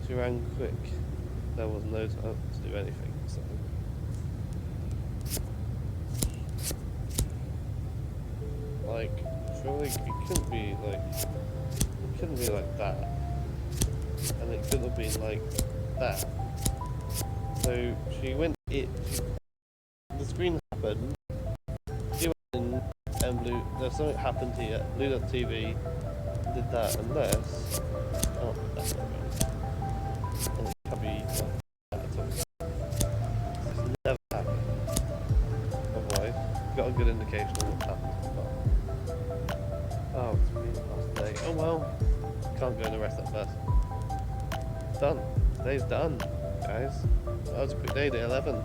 She ran quick. There was no time to do anything. So. Like, surely it couldn't be like that, and it couldn't have been like that. So she went the screen happened, she went in and blew, there's something happened here, blew up TV, did that, unless, oh, that's not good. And it can't be like that at all. It's never happened. Otherwise, you've got a good indication of what happened. Oh, it's really last day. Oh well, can't go and arrest that person. Done. Today's done, guys. That was a quick day, day 11.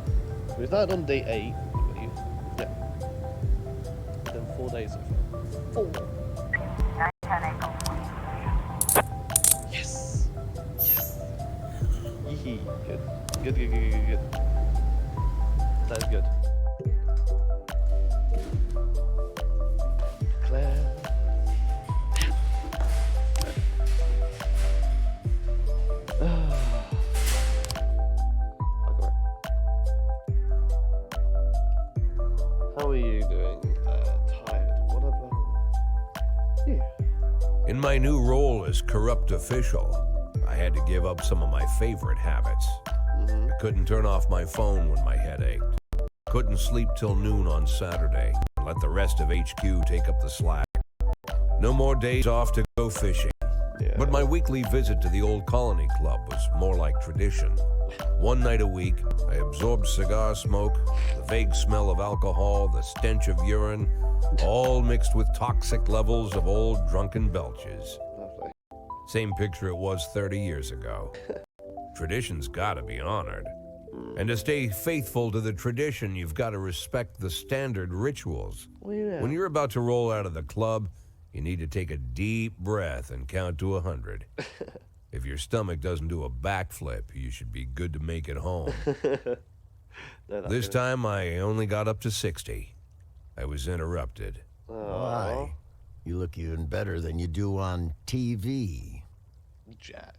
We started on day 8, I believe. Yeah. Then 4 days so far. 4. 910 complete. Yes! Yes! Yee. Good. That is good. Claire. How are you doing? Tired. What about you? In my new role as corrupt official, I had to give up some of my favorite habits. I couldn't turn off my phone when my head ached. Couldn't sleep till noon on Saturday and let the rest of HQ take up the slack. No more days off to go fishing. Yeah. But my weekly visit to the old colony club was more like tradition. One night a week, I absorbed cigar smoke, the vague smell of alcohol, the stench of urine, all mixed with toxic levels of old drunken belches. Lovely. Same picture it was 30 years ago. Tradition's gotta be honored. And to stay faithful to the tradition, you've got to respect the standard rituals. Well, yeah. When you're about to roll out of the club, you need to take a deep breath and count to 100. If your stomach doesn't do a backflip, you should be good to make it home. This time, I only got up to 60. I was interrupted. Why? You look even better than you do on TV. Jack.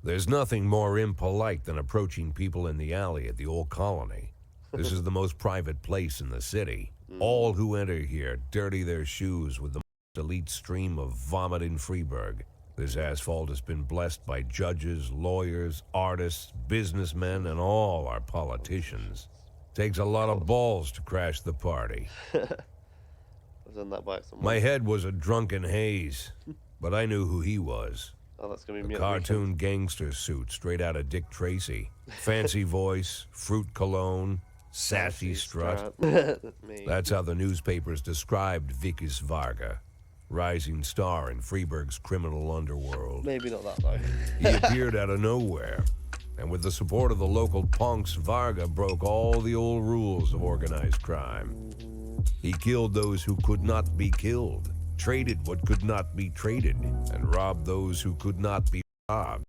There's nothing more impolite than approaching people in the alley at the old colony. This is the most private place in the city. All who enter here dirty their shoes with the most elite stream of vomit in Freeburg. This asphalt has been blessed by judges, lawyers, artists, businessmen, and all our politicians. Takes a lot of balls to crash the party. I've done that by someone. My head was a drunken haze, but I knew who he was. Oh, that's gonna be me. A at the cartoon weekend. gangster suit straight out of Dick Tracy. Fancy voice, fruit cologne, sassy strut. Me. That's how the newspapers described Vikas Varga, rising star in Freeburg's criminal underworld. Maybe not that though. He appeared out of nowhere, and with the support of the local punks, Varga broke all the old rules of organized crime. He killed those who could not be killed, traded what could not be traded, and robbed those who could not be robbed.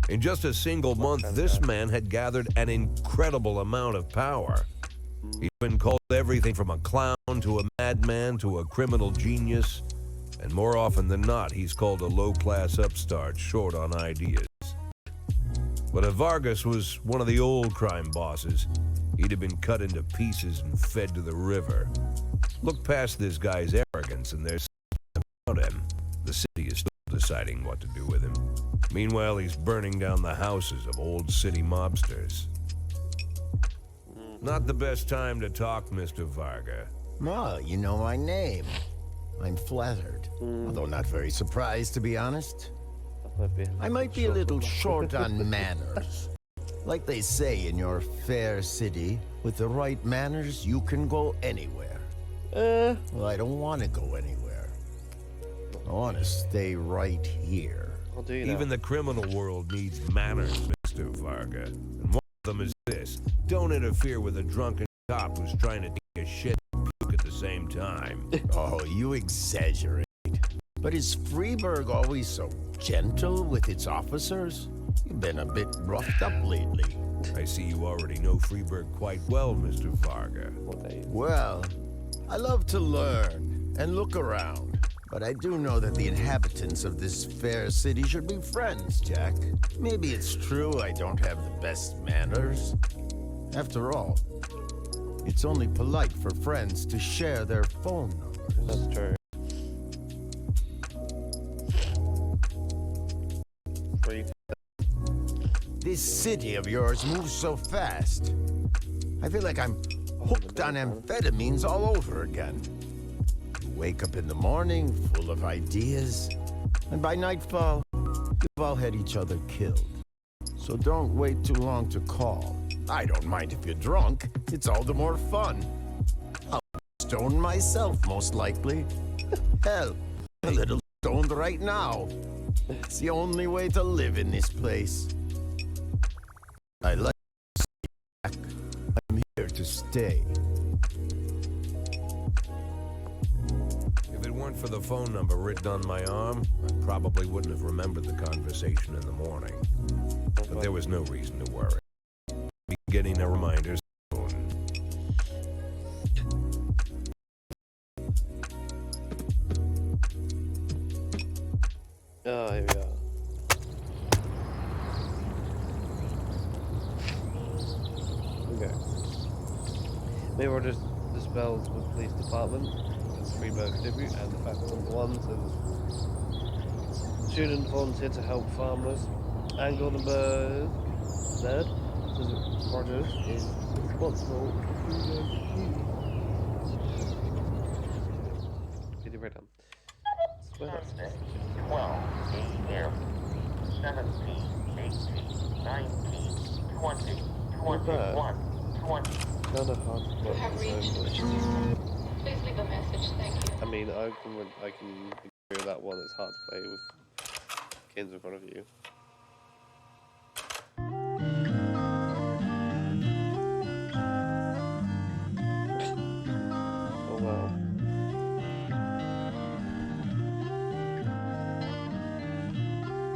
In just a single month, this man had gathered an incredible amount of power. He's been called everything from a clown to a madman to a criminal genius, and more often than not, he's called a low-class upstart short on ideas. But if Vargas was one of the old crime bosses, he'd have been cut into pieces and fed to the river. Look past this guy's arrogance and there's something about him. The city is still deciding what to do with him. Meanwhile, he's burning down the houses of old city mobsters. Not the best time to talk, Mr. Varga. Well, you know my name. I'm flattered, although not very surprised, to be honest. I might be a little short on manners. Like they say in your fair city, with the right manners, you can go anywhere. Well, I don't want to go anywhere. I want to stay right here. I'll do you Even the criminal world needs manners, Mr. Varga. And one of them is this. Don't interfere with a drunken cop who's trying to take a shit and puke at the same time. Oh, you exaggerate. But is Freeburg always so gentle with its officers? You've been a bit roughed up lately. I see you already know Freeburg quite well, Mr. Varga. Well, I love to learn and look around. But I do know that the inhabitants of this fair city should be friends, Jack. Maybe it's true I don't have the best manners. After all, it's only polite for friends to share their phone numbers. That's true. This city of yours moves so fast. I feel like I'm hooked on amphetamines all over again. You wake up in the morning full of ideas, and by nightfall, you've all had each other killed. So don't wait too long to call. I don't mind if you're drunk. It's all the more fun. I'll be stoned myself, most likely. Hell, a little stoned right now. It's the only way to live in this place. I like to stay back. I'm here to stay. If it weren't for the phone number written on my arm, I probably wouldn't have remembered the conversation in the morning. But there was no reason to worry. Be getting a reminder soon. Oh, here we are. Okay. Maybe we'll just dispel the police department, the Freeburg tribute, and the fact number one says student volunteer to help farmers. And Goldenberg said says Rogers is responsible for food. Did you write down? Thursday, 12 a.m. 17, 18, 19, 20, 21, 20. Kind of hard to put Have reached. this Please leave a message. Thank you. I mean, I can agree with that one. It's hard to play with kids in front of you. Oh wow.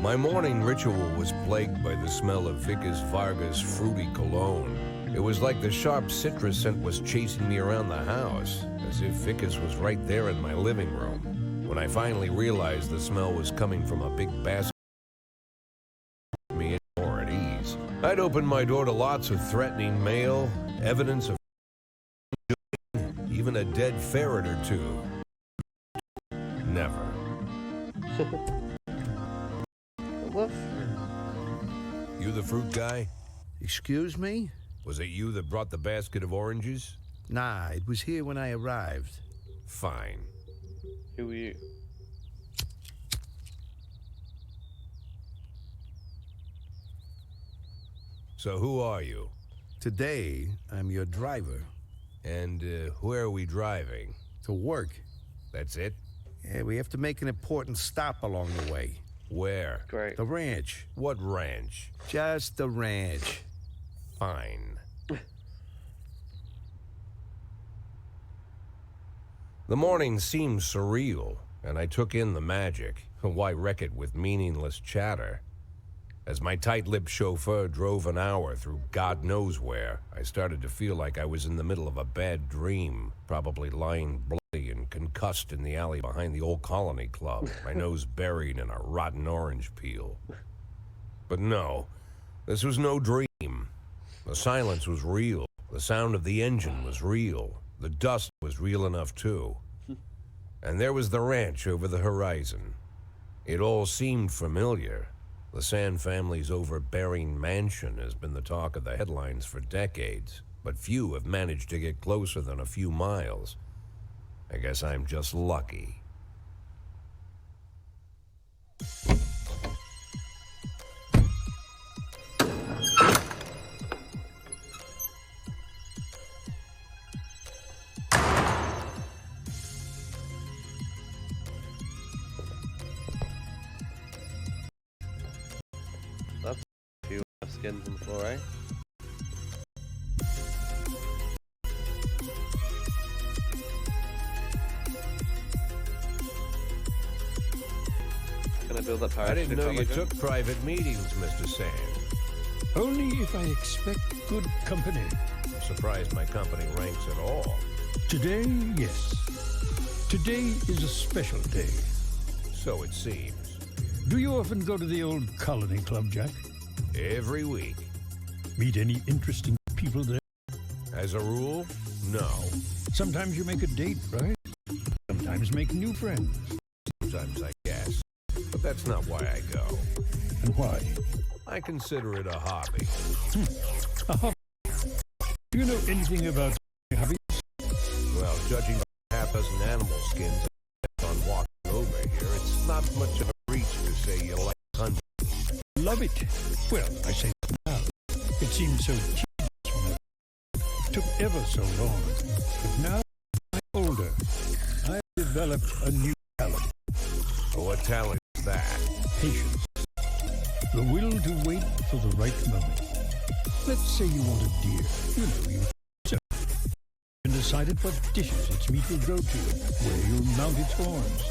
My morning ritual was plagued by the smell of Vikas Varga's fruity cologne. It was like the sharp citrus scent was chasing me around the house, as if Vikas was right there in my living room. When I finally realized the smell was coming from a big basket, me more at ease. I'd opened my door to lots of threatening mail, evidence of Even a dead ferret or two. Never. What? You the fruit guy? Excuse me? Was it you that brought the basket of oranges? Nah, it was here when I arrived. Fine. Who are you? So who are you? Today, I'm your driver. And where are we driving? To work. That's it? Yeah, we have to make an important stop along the way. Where? Great. The ranch. What ranch? Just the ranch. Fine. The morning seemed surreal, and I took in the magic. Why wreck it with meaningless chatter? As my tight-lipped chauffeur drove an hour through God knows where, I started to feel like I was in the middle of a bad dream, probably lying bloody and concussed in the alley behind the old Colony Club, my nose buried in a rotten orange peel. But no, this was no dream. The silence was real. The sound of the engine was real. The dust was real enough, too. And there was the ranch over the horizon. It all seemed familiar. The Sand family's overbearing mansion has been the talk of the headlines for decades, but few have managed to get closer than a few miles. I guess I'm just lucky. That's a few skins on the floor, eh? Can I build that I parachute? didn't know you Colliger? took private meetings, Mr. Sand. Only if I expect good company. I'm surprised my company ranks at all. Today, yes. Today is a special day. So it seems. Do you often go to the old Colony Club, Jack? Every week. Meet any interesting people there? As a rule, no. Sometimes you make a date, right? Sometimes make new friends. Sometimes I guess. But that's not why I go. And why? I consider it a hobby. A hobby. Do you know anything about hobbies? Well, judging by half dozen animal skins on walking over here, it's not much of a reach to say you like hunting. Love it. Well, I say now. It seemed so tedious when it took ever so long. But now I'm older. I've developed a new talent. What talent is that? Patience. The will to wait for the right moment. Let's say you want a deer. You know you so and decided what dishes its meat will go to, where you'll mount its horns.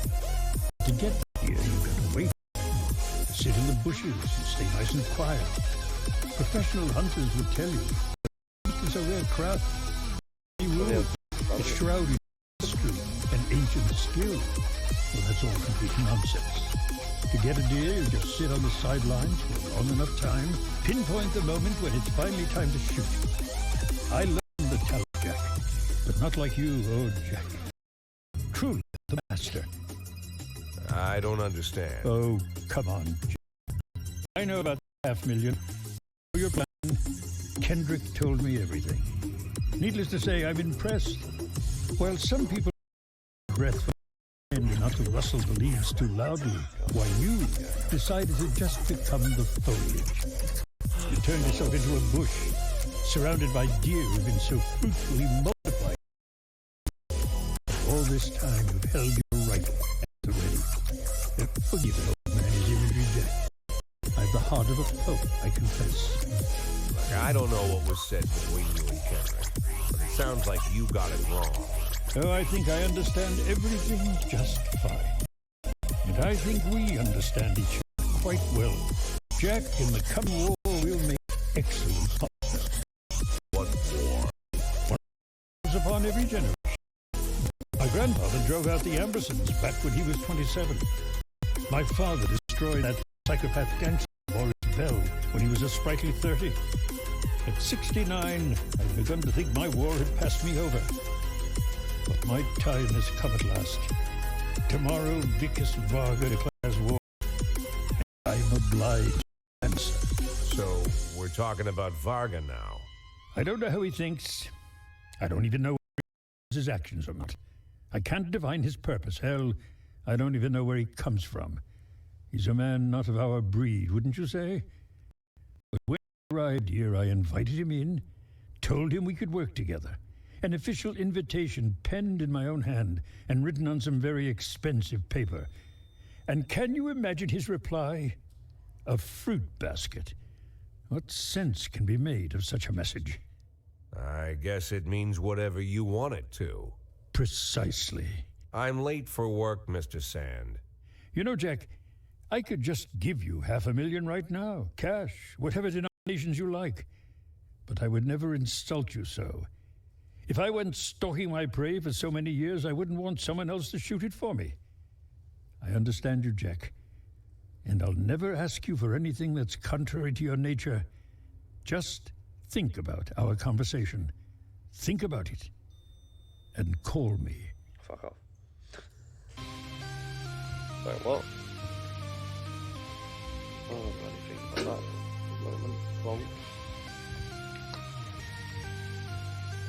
To get the deer, you've got to wait. Sit in the bushes and stay nice and quiet. Professional hunters would tell you it's a rare craft. You will. It's shrouded in mystery and ancient skill. Well, that's all complete nonsense. To get a deer, you just sit on the sidelines for a long enough time, pinpoint the moment when it's finally time to shoot. I learned the talent, Jack, but not like you, oh Jack. Truly the master. I don't understand. Oh, come on, Jack. I know about 500,000. Your plan. Kendrick told me everything. Needless to say, I'm impressed. While some people breath for and not to rustle the leaves too loudly, why you decided to just become the foliage. You turned yourself into a bush, surrounded by deer who've been so fruitfully multiplied. All this time you've held your rifle at the ready. Forgive an old man his imagery, Jack. I've the heart of a poet, I confess. Look, I don't know what was said between you and Kendrick, but it sounds like you got it wrong. Oh, I think I understand everything just fine. And I think we understand each other quite well. Jack, in the coming war, we'll make excellent partners. What war? One comes upon every generation. My grandfather drove out the Ambersons back when he was 27. My father destroyed that psychopath gangster, Boris Bell, when he was a sprightly 30. At 69, I'd begun to think my war had passed me over. But my time has come at last. Tomorrow, Vicus Varga declares war. I am obliged to answer. So, we're talking about Varga now. I don't know how he thinks. I don't even know what his actions are not. I can't divine his purpose. Hell, I don't even know where he comes from. He's a man not of our breed, wouldn't you say? But when he arrived here, I invited him in, told him we could work together. An official invitation penned in my own hand and written on some very expensive paper. And can you imagine his reply? A fruit basket. What sense can be made of such a message? I guess it means whatever you want it to. Precisely. I'm late for work, Mr. Sand. You know, Jack, I could just give you $500,000 right now, cash, whatever denominations you like. But I would never insult you so. If I went stalking my prey for so many years, I wouldn't want someone else to shoot it for me. I understand you, Jack. And I'll never ask you for anything that's contrary to your nature. Just think about our conversation. Think about it. And call me. Fuck off. Sorry, what? Oh, bloody think about that. Wrong.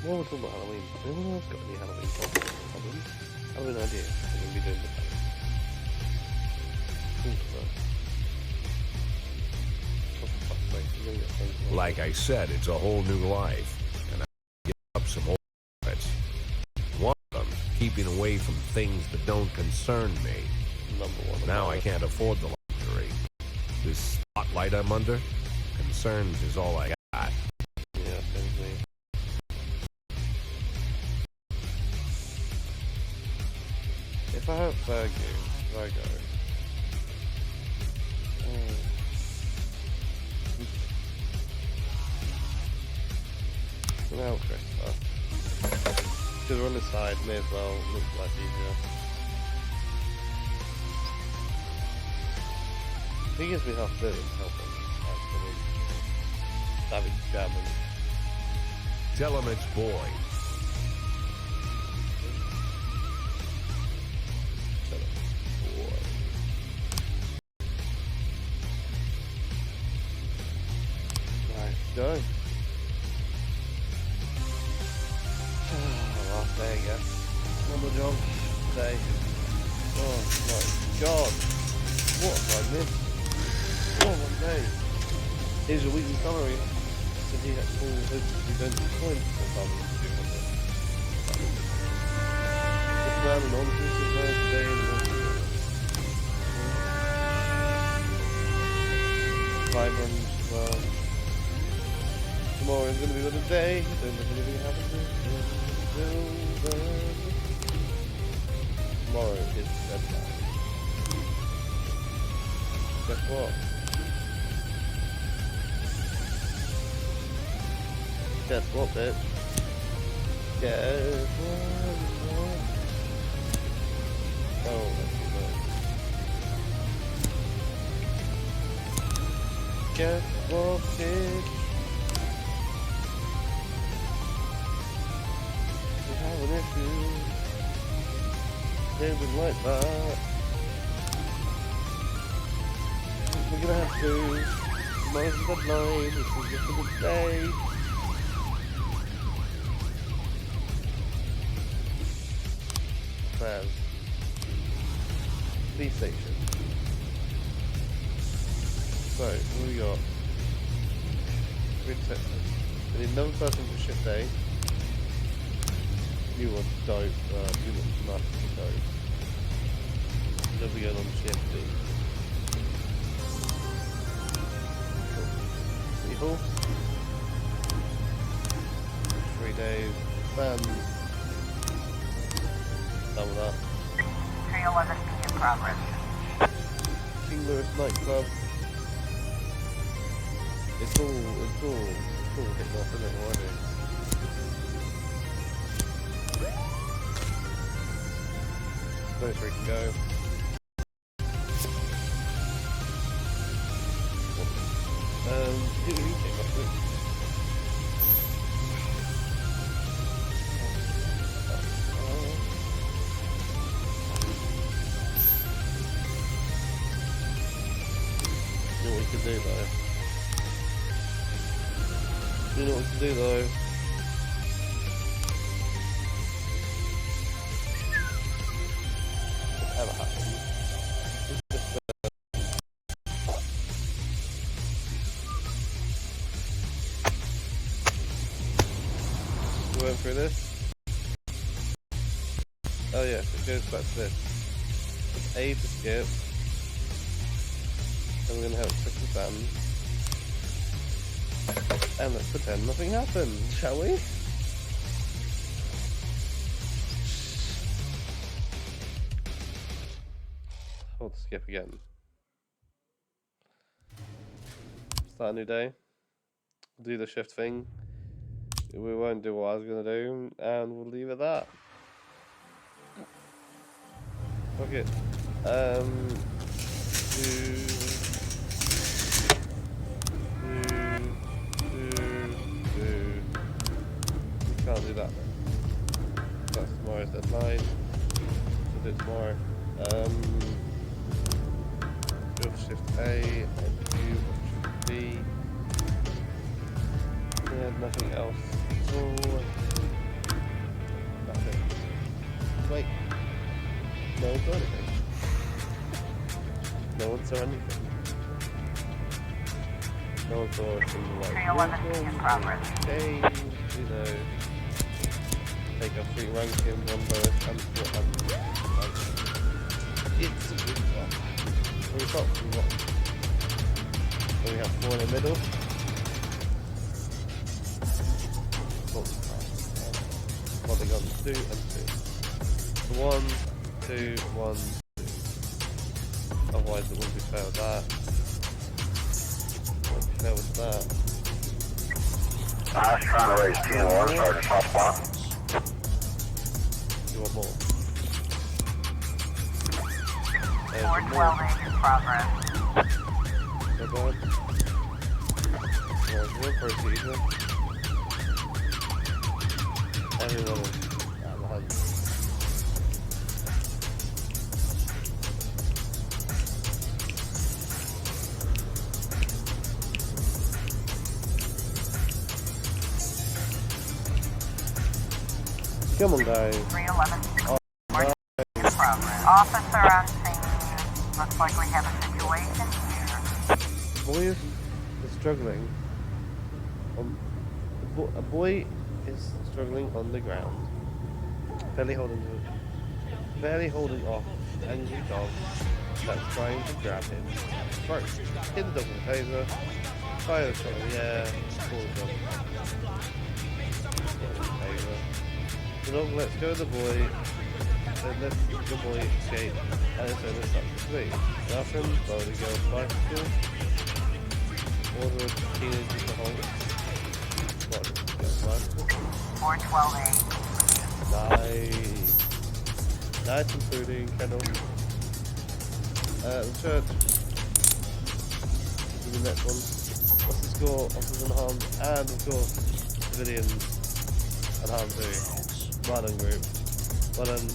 What are we talking about Halloween? Anyone else got any Halloween problems? I have an idea. I'm going to be doing this. Like I said, it's a whole new life, and I give up some old habits. One of them, keeping away from things that don't concern me. #1. Now I can't afford the luxury. This spotlight I'm under, concerns is all I got. Yeah, definitely. If I have Virgo. Now, Christopher. Because we're on the side, may as well look life easier. He gives me half a billion to help him. Actually. Savage German. Tell him it's boy. Tell him it's boy. Right, go. Last day, I guess. On the job today. Oh my god. What have I missed? Oh my days. Here's your weekly summary. Said he had full hopes to be points for some 200. This man and all this is there today in the 500 well. Tomorrow is going to be another day. Don't let anything happen. Tomorrow is deadline. Guess what? Guess what, bitch? Guess what? Oh, that's good. Guess what, bitch? Have an issue. David like that. We're gonna have to. Tomorrow's the deadline. This is just a good day. Plans. Police station. So, what do we got? Grid sector. We need another person for shift day. You want dope, you want massive dope. Then we go on shift D. Cool. People. 3 days. Fans. Done with that. 311 feet in progress. King Louis nightclub. It's all hitting off in it already. Those three can go. Who came up with? to do though. Do you know what to do though? Whatever happens. We went through this. Oh yes, it goes back to this. It's A to skip. And we're gonna help click the button. And let's pretend nothing happened, shall we? Hold skip again. Start a new day. Do the shift thing. We won't do what I was gonna do, and we'll leave it at that. Okay. We can't do that. That's tomorrow's deadline. We'll do it tomorrow. We'll shift A and do shift B. Yeah, nothing else. So that's it. Wait. No one saw anything. No one saw anything. No one saw something like 311 in progress. change, you know, take a free ranking, one lowest, and what happens. It's a good one. So we start from what? So we have 4 in the middle. What they got 2 and 2. 1, 2, 1, 2. Otherwise it wouldn't be fair with that. Wouldn't be fair with that. I was trying to raise 10-1, Sergeant Top Spot. You want more? 412 in progress. No bad. There's one procedure. Everyone is at the hunt. Come on, guys. 311. In progress. Officer on scene. Looks like we have a situation here. Boy is struggling. A boy is struggling on the ground, barely holding off an angry dog that's trying to grab him. First, hit the dog with a taser, fire the shot in the air, pull the dog. The dog lets go of the boy, then lets the boy escape, and so this up to flee. Nothing, slowly goes bicycle, order the teenager to hold it. 412A. Nice. Nice and fruity, Kendall. The church. To the next one. What's the score? Officers unharmed, and of course, civilians unharmed too. Well done, group. Well done,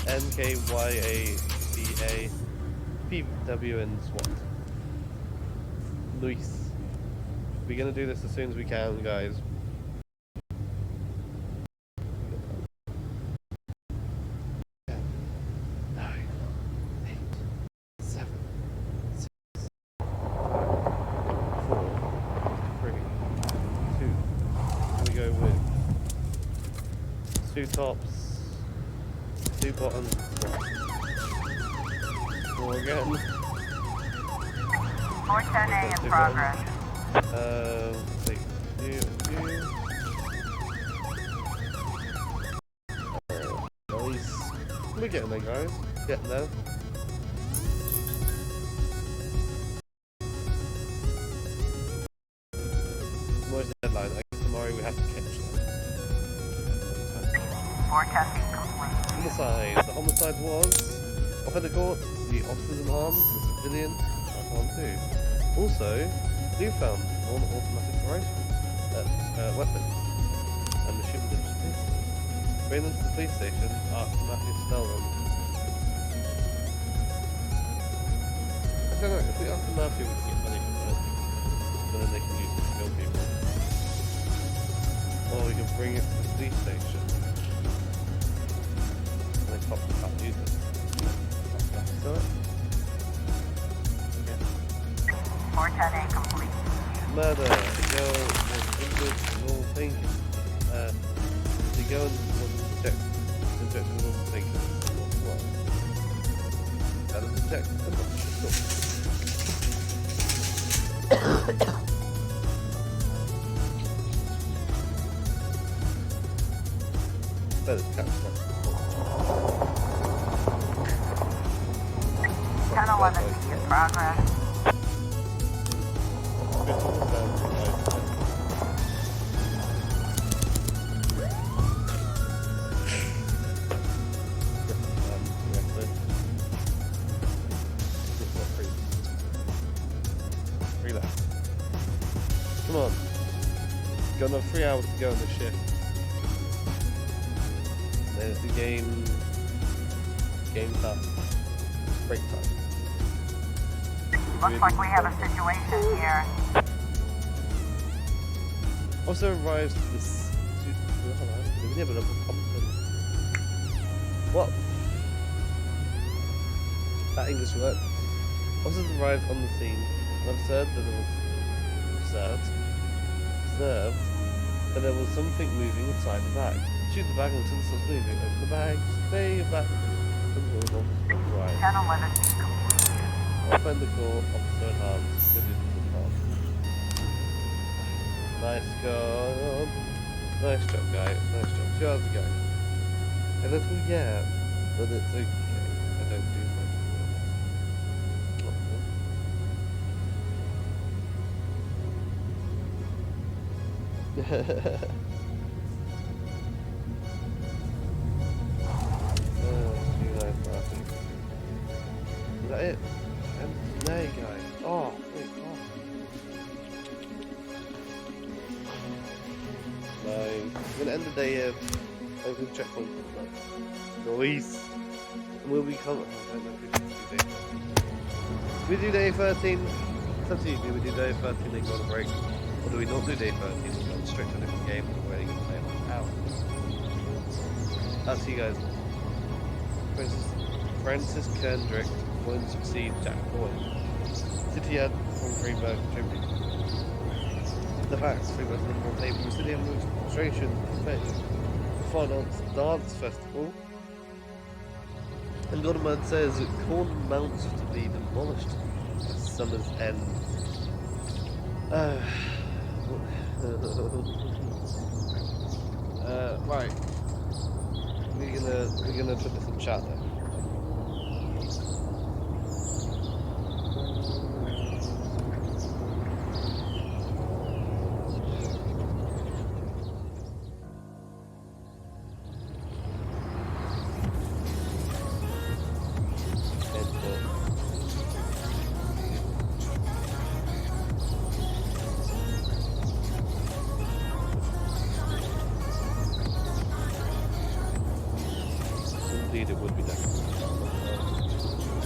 NKYAPA, PW, and SWAT. Nice. We're gonna do this as soon as we can, guys. 10, 9, 8, 7, 6, 5, 4, 3, 2. We go with 2 tops, 2 bottoms, 4 again. 410A in progress. Take you. Nice. We're getting there, guys. Getting there. Tomorrow's the deadline. I guess tomorrow we have to catch them. 410 complete. Homicide. The homicide was off at the court. The officers unharmed. The civilian unharmed too. Also, we found an automatic rifle, weapon, and the shipment of bring them to the police station after Mafias stole them. So no, if we ask the Mafia, we can get money from it. So then they can use it to kill people. Or we can bring it to the police station. And then cops can't use it. So it. Four-10 complete. Murder. The girl was injured and all thinking. The girl was injected with all thinking. What? That is injected. Come on. That is kind of fun. 10-11 in progress. Relax. Come on. Got another 3 hours to go on the shift. There's the game time. Break time. Looks like we have a situation here. Also arrives this. What? That English word. Officers arrived on the scene and observed that there was something moving inside the bag. Shoot the bag until it stops moving. Open the bag. Stay back. Right. 10-11 complete. Open the door. Officer in hands. Good into the car. Nice job. Nice job, guy. Nice job. 2 hours ago. A little yeah, but it's okay. I don't do much. You guys laughing. Is that it? There you guys. Oh, wait, oh. Nice. I'm gonna end the day here. Open checkpoint. Noise. And we'll be coming. I don't know if we do day 13. It's up to you. Do we do day 13 and go on a break? Or do we not do day 13 and go straight to a different game and we're going to play an hour? I'll see you guys. Francis Kendrick won't succeed Jack Boyd. City had from Greenberg tribute. The facts, Freeburg's number 1 paper, the city moves demonstration to face. Finance Dance Festival. And Godman says that corn mounts to be demolished at summer's end. Right. We're gonna put this in chat then. Indeed, it would be done.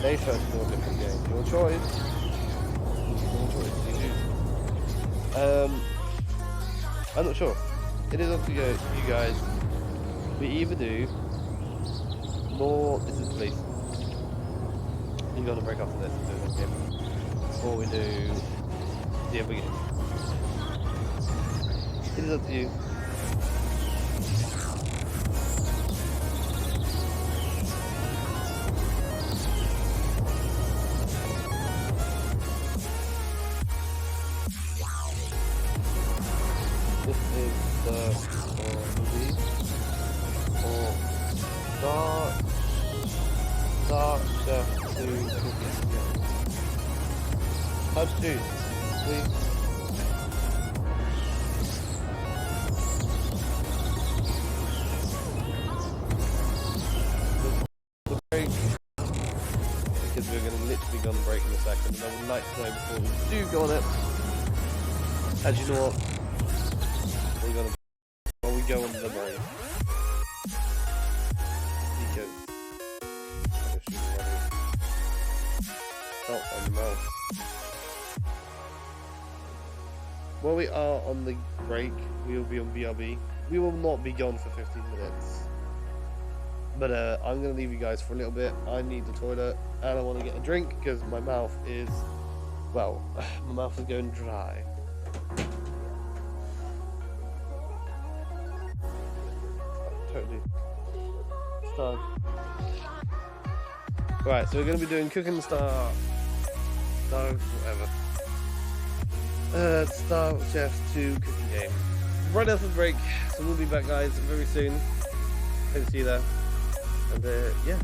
Day first, more different game. Your choice. Your choice. You choose. I'm not sure. It is up to you guys. We either do more. This is police. You're gonna break after this and do this game, or we do the other game. It is up to you. This is the movie or Dark Chef 2 cooking. Type 2, please. The break, because we're going to literally go on break in a second, and I would like to know before we do go on it, as you know what, while we go on the break, because Oh, on the mouse. While we are on the break, we will be on BRB. We will not be gone for 15 minutes. But I'm going to leave you guys for a little bit. I need the toilet and I want to get a drink because my mouth is, well, my mouth is going dry. Totally. Start. Right, so we're going to be doing Cooking Star. Whatever. Star Chef 2 cooking game. Right after the break, so we'll be back, guys, very soon. Hope to see you there. And yeah,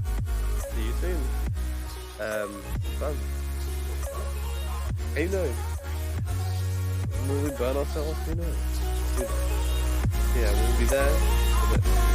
see you soon. Fun. Who knows? Will we burn ourselves? Who knows? Yeah, we'll be there.